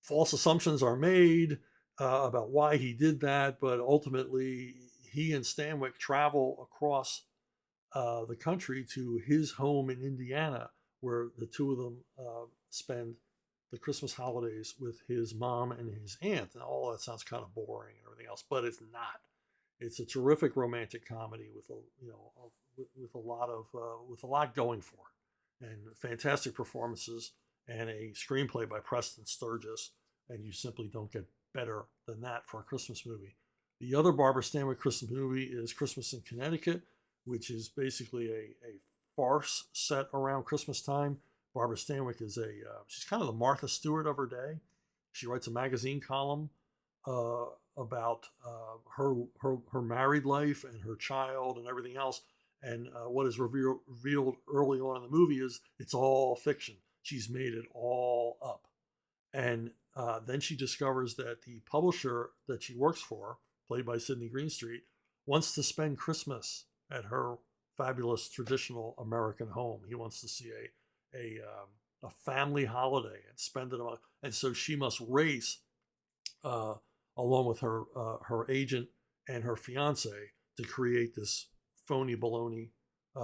false assumptions are made about why he did that, but ultimately he and Stanwyck travel across the country to his home in Indiana, where the two of them spend the Christmas holidays with his mom and his aunt. And all that sounds kind of boring and everything else, but it's not. It's a terrific romantic comedy with a lot going for it, and fantastic performances, and a screenplay by Preston Sturges. And you simply don't get better than that for a Christmas movie. The other Barbara Stanwyck Christmas movie is Christmas in Connecticut, which is basically a farce set around Christmas time. Barbara Stanwyck is she's kind of the Martha Stewart of her day. She writes a magazine column uh, about her married life and her child and everything else. And what is revealed early on in the movie is it's all fiction. She's made it all up. And then she discovers that the publisher that she works for, played by Sidney Greenstreet, wants to spend Christmas at her fabulous traditional American home. He wants to see a family holiday and spend it on. And so she must race along with her agent and her fiance to create this phony baloney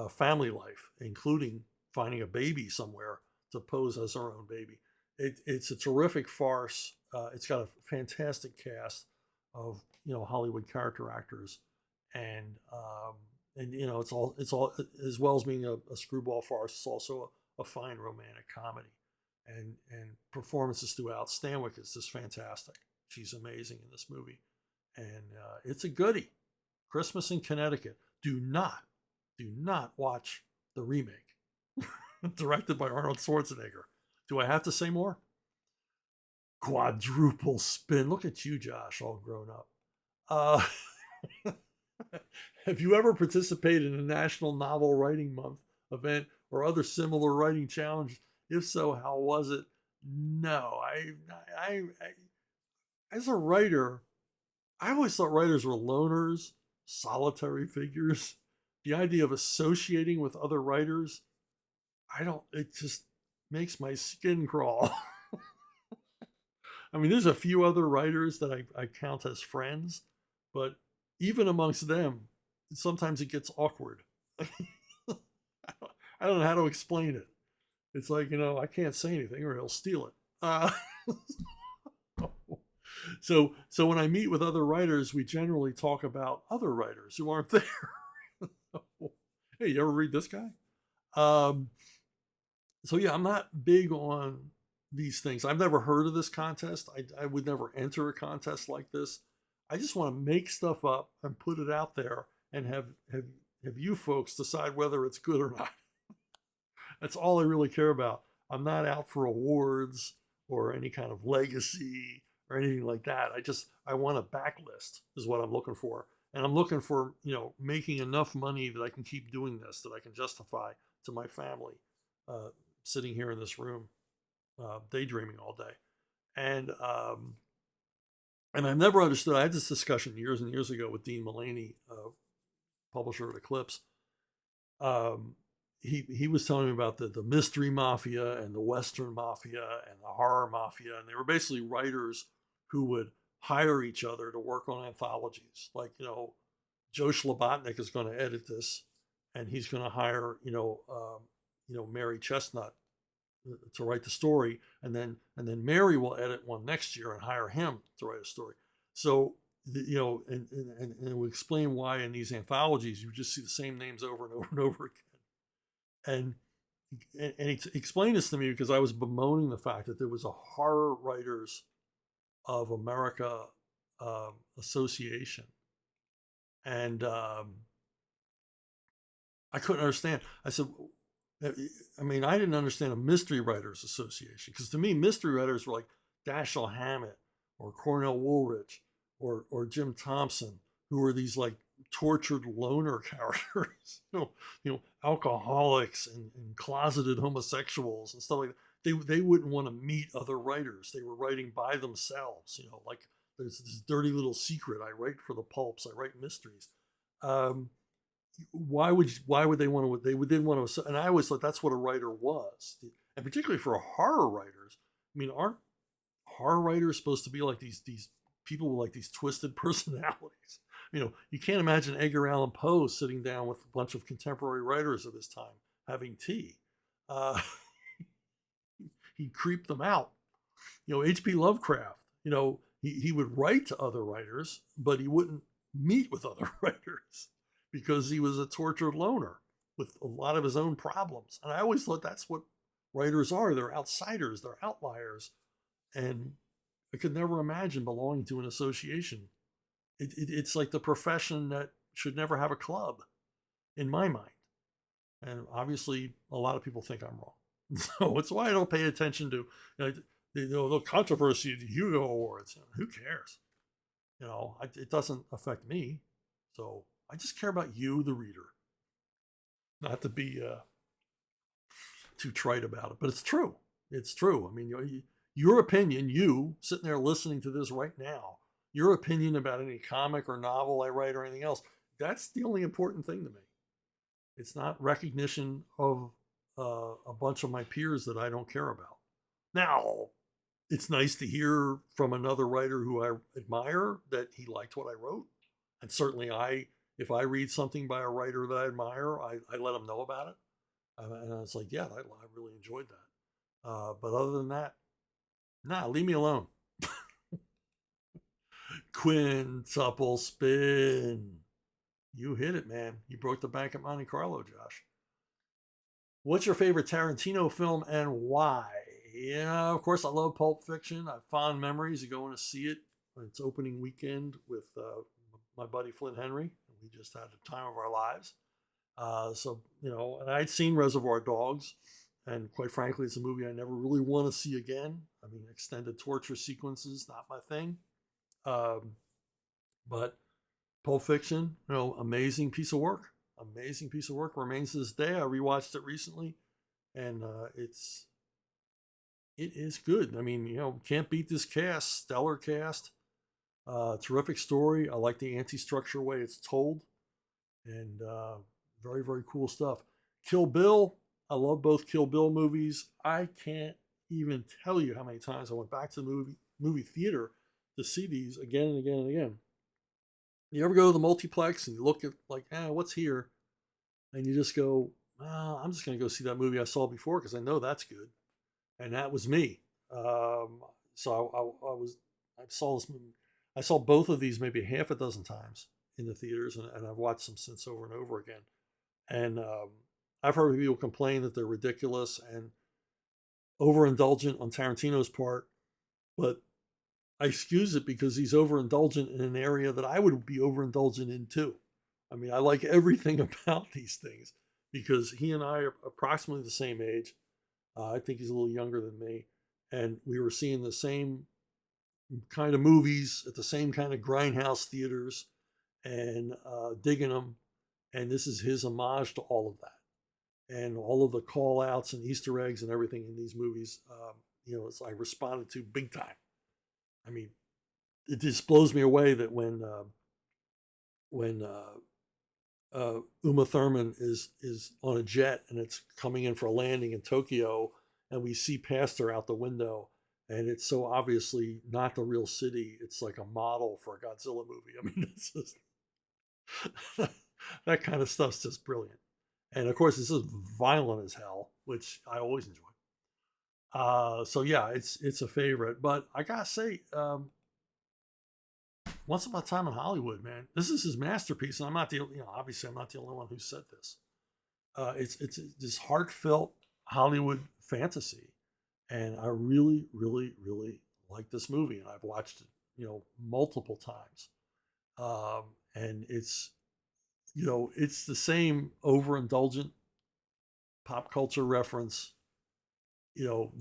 family life, including finding a baby somewhere to pose as her own baby. It's a terrific farce. It's got a fantastic cast of Hollywood character actors, and it's all as well as being a screwball farce. It's also a fine romantic comedy, and performances throughout. Stanwyck is just fantastic. She's amazing in this movie, and it's a goodie. Christmas in Connecticut. Do not watch the remake, directed by Arnold Schwarzenegger. Do I have to say more? Quadruple spin. Look at you, Josh, all grown up. Have you ever participated in a National Novel Writing Month event or other similar writing challenge? If so, how was it? No, I as a writer, I always thought writers were loners, solitary figures. The idea of associating with other writers, it just makes my skin crawl. I mean, there's a few other writers that I count as friends, but even amongst them, sometimes it gets awkward. I don't know how to explain it. It's like, I can't say anything or he'll steal it. So when I meet with other writers, we generally talk about other writers who aren't there. Hey, you ever read this guy? So yeah, I'm not big on these things. I've never heard of this contest. I would never enter a contest like this. I just want to make stuff up and put it out there and have you folks decide whether it's good or not. That's all I really care about. I'm not out for awards or any kind of legacy or anything like that. I want a backlist is what I'm looking for. And I'm looking for, making enough money that I can keep doing this, that I can justify to my family, sitting here in this room, daydreaming all day. And I've never understood. I had this discussion years and years ago with Dean Mullaney, publisher at Eclipse. He was telling me about the mystery mafia and the Western mafia and the horror mafia. And they were basically writers who would hire each other to work on anthologies. Like, Joe Schlabatnik is going to edit this and he's going to hire, Mary Chestnut to write the story. And then Mary will edit one next year and hire him to write a story. So, and we explain why in these anthologies, you just see the same names over and over and over again. And he explained this to me because I was bemoaning the fact that there was a Horror Writers of America association. And I couldn't understand. I said, I didn't understand a Mystery Writers Association, because to me, mystery writers were like Dashiell Hammett or Cornell Woolrich or Jim Thompson, who were these like tortured loner characters, alcoholics and closeted homosexuals and stuff like that. They wouldn't want to meet other writers. They were writing by themselves, like there's this dirty little secret. I write for the pulps. I write mysteries. Why would they want to? They didn't want to. And I always thought that's what a writer was, and particularly for horror writers. Aren't horror writers supposed to be like these people with like these twisted personalities? You can't imagine Edgar Allan Poe sitting down with a bunch of contemporary writers of his time having tea. He'd creep them out. H.P. Lovecraft, he would write to other writers, but he wouldn't meet with other writers because he was a tortured loner with a lot of his own problems. And I always thought that's what writers are. They're outsiders, they're outliers. And I could never imagine belonging to an association It's like the profession that should never have a club, in my mind. And obviously, a lot of people think I'm wrong. So it's why I don't pay attention to the controversy of the Hugo Awards. Who cares? It doesn't affect me. So I just care about you, the reader. Not to be too trite about it, but it's true. It's true. I mean, your opinion, you sitting there listening to this right now, your opinion about any comic or novel I write or anything else, that's the only important thing to me. It's not recognition of a bunch of my peers that I don't care about. Now, it's nice to hear from another writer who I admire that he liked what I wrote. And certainly if I read something by a writer that I admire, I let them know about it. And I was like, yeah, I really enjoyed that. But other than that, nah, leave me alone. Quintuple spin. You hit it, man. You broke the bank at Monte Carlo, Josh. What's your favorite Tarantino film and why? Yeah, of course, I love Pulp Fiction. I have fond memories of going to see it on its opening weekend with my buddy Flint Henry. We just had the time of our lives. And I'd seen Reservoir Dogs, and quite frankly, it's a movie I never really want to see again. I mean, extended torture sequences, not my thing. But Pulp Fiction, amazing piece of work. Amazing piece of work. Remains to this day. I rewatched it recently, and it is good. I mean, can't beat this cast. Stellar cast. Terrific story. I like the anti-structure way it's told, and very, very cool stuff. Kill Bill. I love both Kill Bill movies. I can't even tell you how many times I went back to the movie theater to see these again and again and again. You ever go to the multiplex and you look at what's here? And you just go, well, I'm just going to go see that movie I saw before because I know that's good. And that was me. So I saw this movie. I saw both of these maybe half a dozen times in the theaters, and I've watched them since over and over again. And I've heard people complain that they're ridiculous and overindulgent on Tarantino's part, but I excuse it because he's overindulgent in an area that I would be overindulgent in too. I mean, I like everything about these things because he and I are approximately the same age. I think he's a little younger than me. And we were seeing the same kind of movies at the same kind of grindhouse theaters and digging them. And this is his homage to all of that. And all of the call outs and Easter eggs and everything in these movies, I responded to big time. I mean, it just blows me away that when Uma Thurman is on a jet and it's coming in for a landing in Tokyo, and we see past her out the window, and it's so obviously not the real city. It's like a model for a Godzilla movie. I mean, it's just that kind of stuff's just brilliant. And of course, this is violent as hell, which I always enjoy. So yeah, it's a favorite. But I gotta say, Once Upon a Time in Hollywood, man, this is his masterpiece, and I'm not obviously I'm not the only one who said this. It's this heartfelt Hollywood fantasy, and I really, really, really like this movie, and I've watched it, multiple times. And it's the same overindulgent pop culture reference,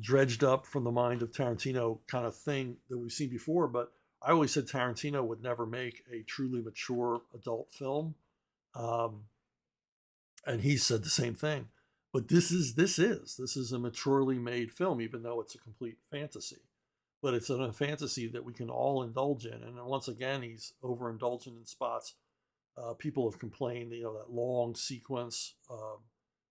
dredged up from the mind of Tarantino kind of thing that we've seen before. But I always said Tarantino would never make a truly mature adult film. And he said the same thing. But this is a maturely made film, even though it's a complete fantasy. But it's a fantasy that we can all indulge in. And once again, he's overindulgent in spots. People have complained, that long sequence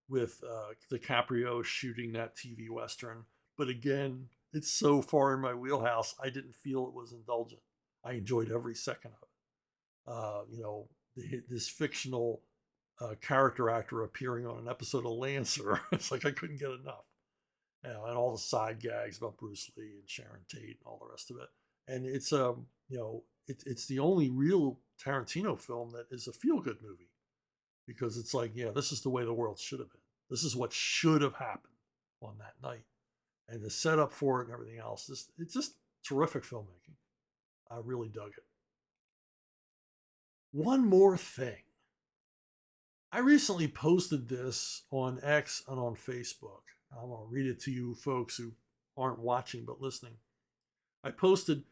with DiCaprio shooting that TV Western. But again, it's so far in my wheelhouse, I didn't feel it was indulgent. I enjoyed every second of it. This fictional character actor appearing on an episode of Lancer. It's like I couldn't get enough. And all the side gags about Bruce Lee and Sharon Tate and all the rest of it. And it's it's the only real Tarantino film that is a feel-good movie, because it's like, yeah, this is the way the world should have been. This is what should have happened on that night, and the setup for it and everything else. It's just terrific filmmaking. I really dug it. One more thing. I recently posted this on X and on Facebook. I'm going to read it to you folks who aren't watching but listening. I posted,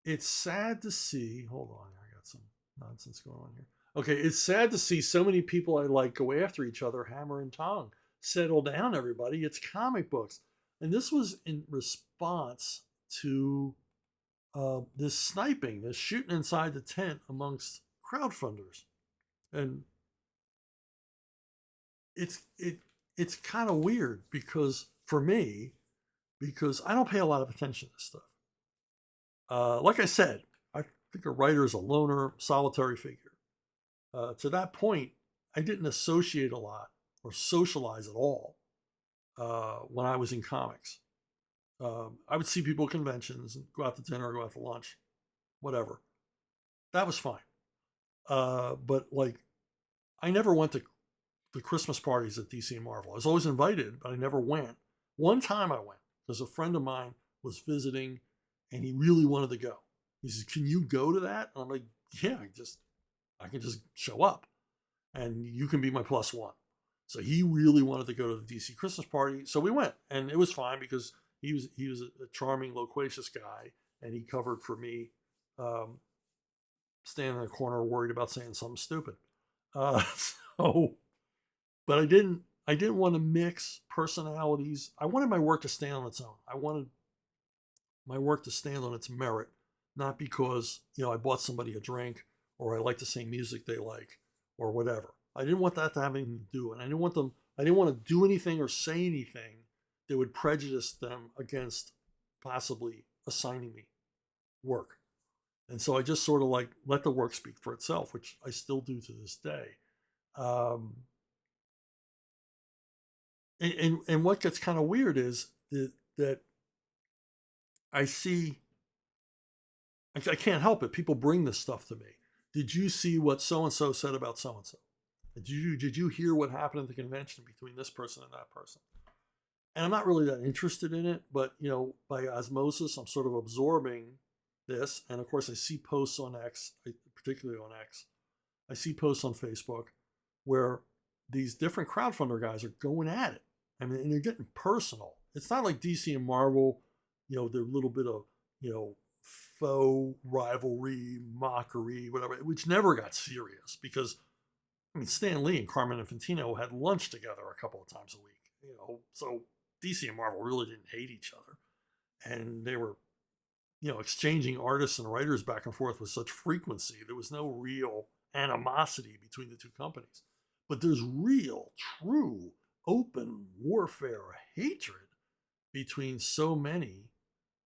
it's sad to see, hold on, I got some nonsense going on here. Okay, it's sad to see so many people I like go after each other, hammer and tongue. Settle down, everybody. It's comic books. And this was in response to this sniping, this shooting inside the tent amongst crowdfunders. And it's kind of weird because for me, because I don't pay a lot of attention to this stuff. Like I said, I think a writer is a loner, solitary figure. To that point, I didn't associate a lot or socialize at all when I was in comics. I would see people at conventions and go out to dinner, go out to lunch, whatever. That was fine. But like, I never went to the Christmas parties at DC and Marvel. I was always invited, but I never went. One time I went because a friend of mine was visiting and he really wanted to go. He says, "Can you go to that?" And I'm like, "Yeah, I can just show up and you can be my plus one." So he really wanted to go to the DC Christmas party. So we went, and it was fine because he was a charming, loquacious guy, and he covered for me, standing in the corner worried about saying something stupid. So, but I didn't want to mix personalities. I wanted my work to stand on its own. I wanted my work to stand on its merit, not because, I bought somebody a drink or I like the same music they like or whatever. I didn't want that to have anything to do, and I didn't want to do anything or say anything that would prejudice them against possibly assigning me work. And so I just sort of like let the work speak for itself, which I still do to this day. And what gets kind of weird is that I see, I can't help it. People bring this stuff to me. Did you see what so-and-so said about so-and-so? Did you hear what happened at the convention between this person and that person? And I'm not really that interested in it, but by osmosis, I'm sort of absorbing this. And of course, I see posts on X, particularly on X. I see posts on Facebook where these different crowdfunder guys are going at it. I mean, and they're getting personal. It's not like DC and Marvel, their little bit of, faux rivalry, mockery, whatever, which never got serious because, Stan Lee and Carmen Infantino had lunch together a couple of times a week, so DC and Marvel really didn't hate each other. And they were, exchanging artists and writers back and forth with such frequency. There was no real animosity between the two companies. But there's real, true, open warfare, hatred between so many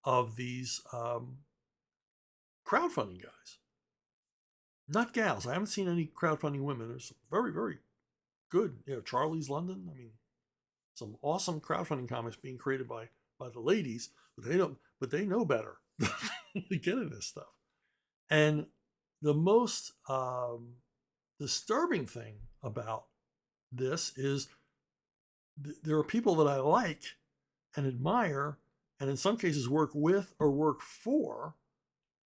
of these crowdfunding guys. Not gals. I haven't seen any crowdfunding women. There's some very, very good, Charlie's London. Some awesome crowdfunding comics being created by the ladies, but they know better to get into this stuff. And the most disturbing thing about this is there are people that I like and admire, and in some cases work with or work for,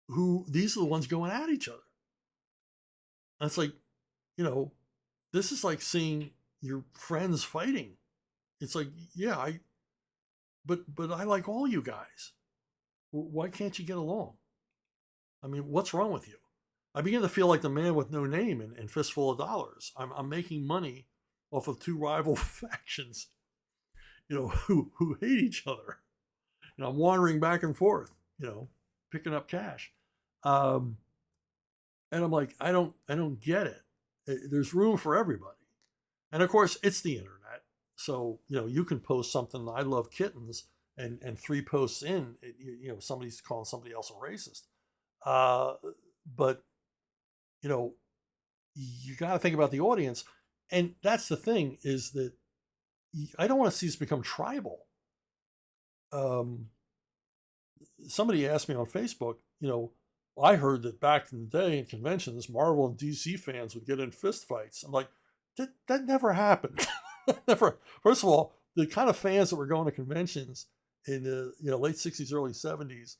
who these are the ones going at each other. And it's like, this is like seeing your friends fighting. It's like, yeah, but I like all you guys. Why can't you get along? What's wrong with you? I begin to feel like the man with no name in Fistful of Dollars. I'm making money off of two rival factions, who hate each other. And I'm wandering back and forth, picking up cash. And I'm like, I don't get it. There's room for everybody. And of course, it's the internet. So, you can post something, "I love kittens," and 3 posts in, somebody's calling somebody else a racist. But, you got to think about the audience. And that's the thing, is that I don't want to see this become tribal. Somebody asked me on Facebook, I heard that back in the day in conventions, Marvel and DC fans would get in fistfights. I'm like, that never happened. Never. First of all, the kind of fans that were going to conventions in the late 60s, early 70s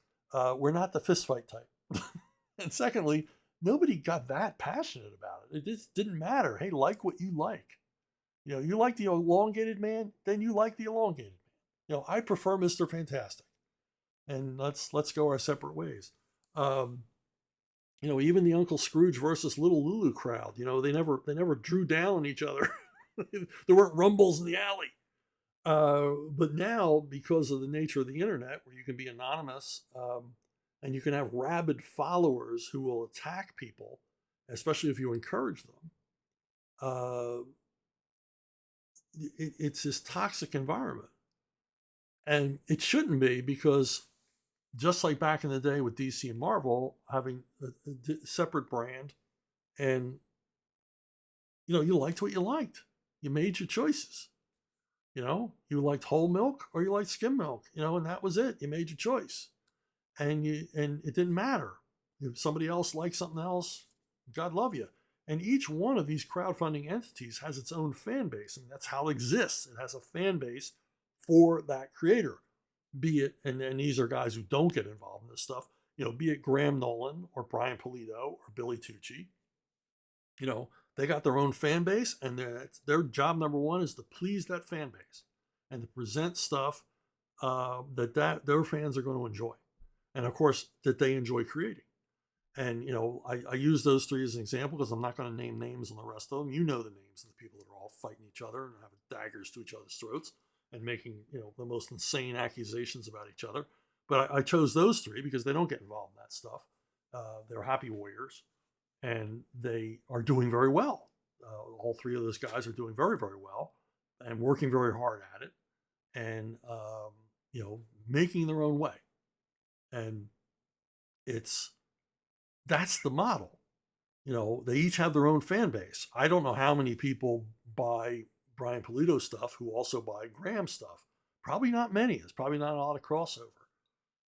were not the fistfight type. And secondly, nobody got that passionate about it. It just didn't matter. Hey, like what you like. You like the elongated man, then you like the elongated man. I prefer Mr. Fantastic, and let's go our separate ways. Um, even the Uncle Scrooge versus Little Lulu crowd. They never drew down on each other. There weren't rumbles in the alley. But now, because of the nature of the internet, where you can be anonymous, and you can have rabid followers who will attack people, especially if you encourage them, uh, it's this toxic environment. And it shouldn't be, because just like back in the day with DC and Marvel, having a separate brand, and you liked what you liked. You made your choices. You liked whole milk or you liked skim milk, and that was it. You made your choice, and it didn't matter if somebody else liked something else. God love you. And each one of these crowdfunding entities has its own fan base, and that's how it exists. It has a fan base for that creator, be it, and these are guys who don't get involved in this stuff, be it Graham Nolan or Brian Pulido or Billy Tucci. They got their own fan base, and their job number one is to please that fan base and to present stuff that their fans are going to enjoy, and of course that they enjoy creating. And I use those three as an example because I'm not going to name names on the rest of them. The names of the people that are all fighting each other and having daggers to each other's throats and making the most insane accusations about each other. But I chose those three because they don't get involved in that stuff. They're happy warriors, and they are doing very well. All three of those guys are doing very, very well and working very hard at it, and making their own way. And that's the model. They each have their own fan base. I don't know how many people buy Brian Pulido stuff who also buy Graham stuff. Probably not many. There's probably not a lot of crossover.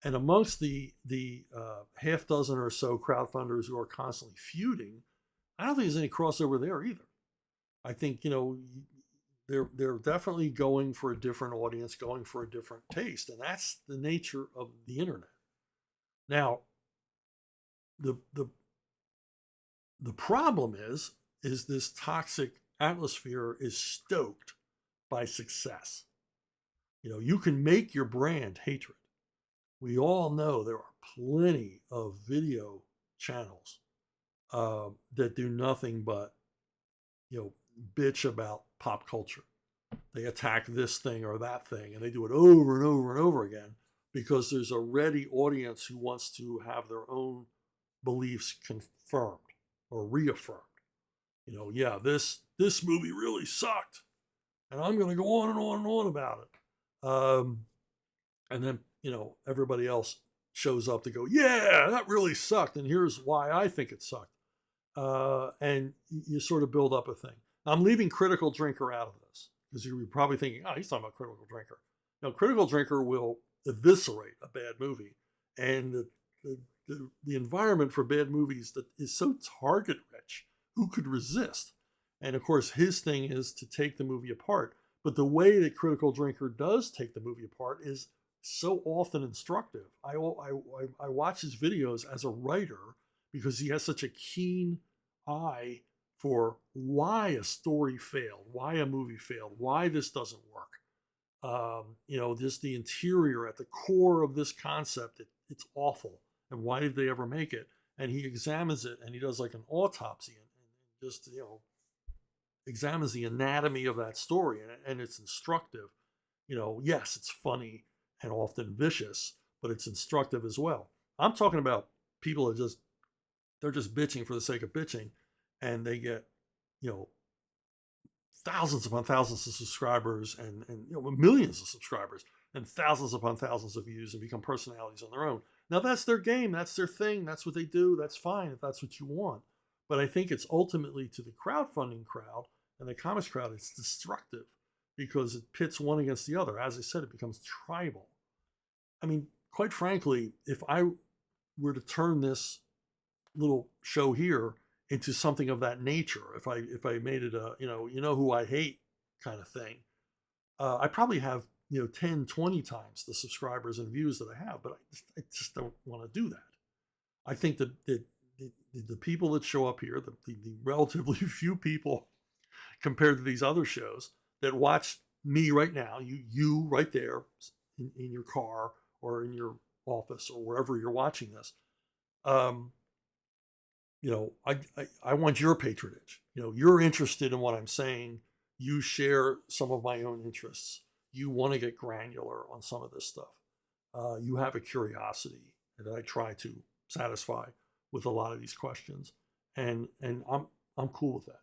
And amongst the half dozen or so crowdfunders who are constantly feuding, I don't think there's any crossover there either. I think they're definitely going for a different audience, going for a different taste, and that's the nature of the internet. Now, the problem is this toxic atmosphere is stoked by success. You can make your brand hatred. We all know there are plenty of video channels that do nothing but bitch about pop culture. They attack this thing or that thing, and they do it over and over and over again because there's a ready audience who wants to have their own beliefs confirmed or reaffirmed. Yeah, this movie really sucked, and I'm going to go on and on and on about it. And then everybody else shows up to go, yeah, that really sucked, and here's why I think it sucked. And you sort of build up a thing. Now, I'm leaving Critical Drinker out of this because you're probably thinking, oh, he's talking about Critical Drinker. Now, Critical Drinker will eviscerate a bad movie, and the environment for bad movies that is so target rich. Who could resist? And of course, his thing is to take the movie apart. But the way that Critical Drinker does take the movie apart is so often instructive. I watch his videos as a writer because he has such a keen eye for why a story failed, why a movie failed, why this doesn't work. Just the interior at the core of this concept, it's awful. And why did they ever make it? And he examines it, and he does like an autopsy and just, examines the anatomy of that story, and it's instructive. Yes, it's funny and often vicious, but it's instructive as well. I'm talking about people that they're just bitching for the sake of bitching, and they get, thousands upon thousands of subscribers and millions of subscribers and thousands upon thousands of views and become personalities on their own. Now, that's their game. That's their thing. That's what they do. That's fine if that's what you want. But I think it's ultimately to the crowdfunding crowd and the comics crowd, it's destructive because it pits one against the other. As I said, it becomes tribal. I mean, quite frankly, if I were to turn this little show here into something of that nature, if I made it a, who I hate kind of thing, I probably have 10, 20 times the subscribers and views that I have, but I just don't want to do that. I think that the people that show up here, the relatively few people compared to these other shows that watch me right now, you right there in your car or in your office or wherever you're watching this. Um, I want your patronage. You're interested in what I'm saying. You share some of my own interests. You want to get granular on some of this stuff. You have a curiosity that I try to satisfy with a lot of these questions, and I'm cool with that.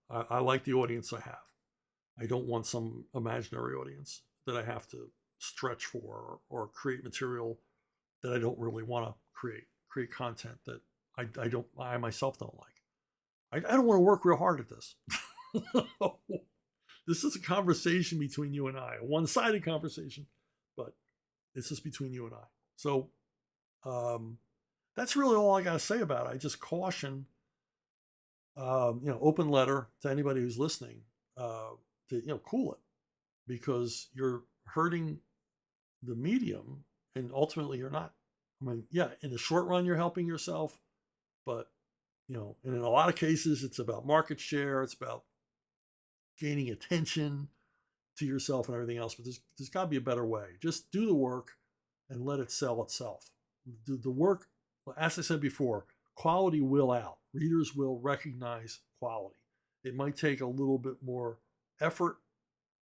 I like the audience I have. I don't want some imaginary audience that I have to stretch for or create material that I don't really want to create content that I myself don't like. I don't want to work real hard at this. This is a conversation between you and I, a one-sided conversation, but this is between you and I. So that's really all I got to say about it. I just caution, open letter to anybody who's listening, to cool it, because you're hurting the medium, and ultimately you're not. I mean, yeah, in the short run you're helping yourself, but and in a lot of cases it's about market share, it's about gaining attention to yourself and everything else. But there's got to be a better way. Just do the work and let it sell itself. Do the work, as I said before, quality will out. Readers will recognize quality. It might take a little bit more effort,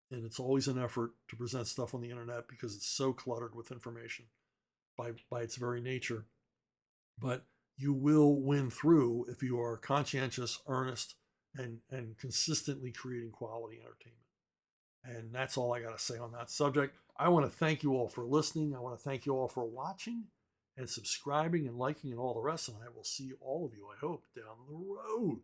and it's always an effort to present stuff on the internet because it's so cluttered with information by its very nature. But you will win through if you are conscientious, earnest, and consistently creating quality entertainment. And that's all I got to say on that subject. I want to thank you all for listening. I want to thank you all for watching and subscribing and liking and all the rest. And I will see all of you, I hope, down the road.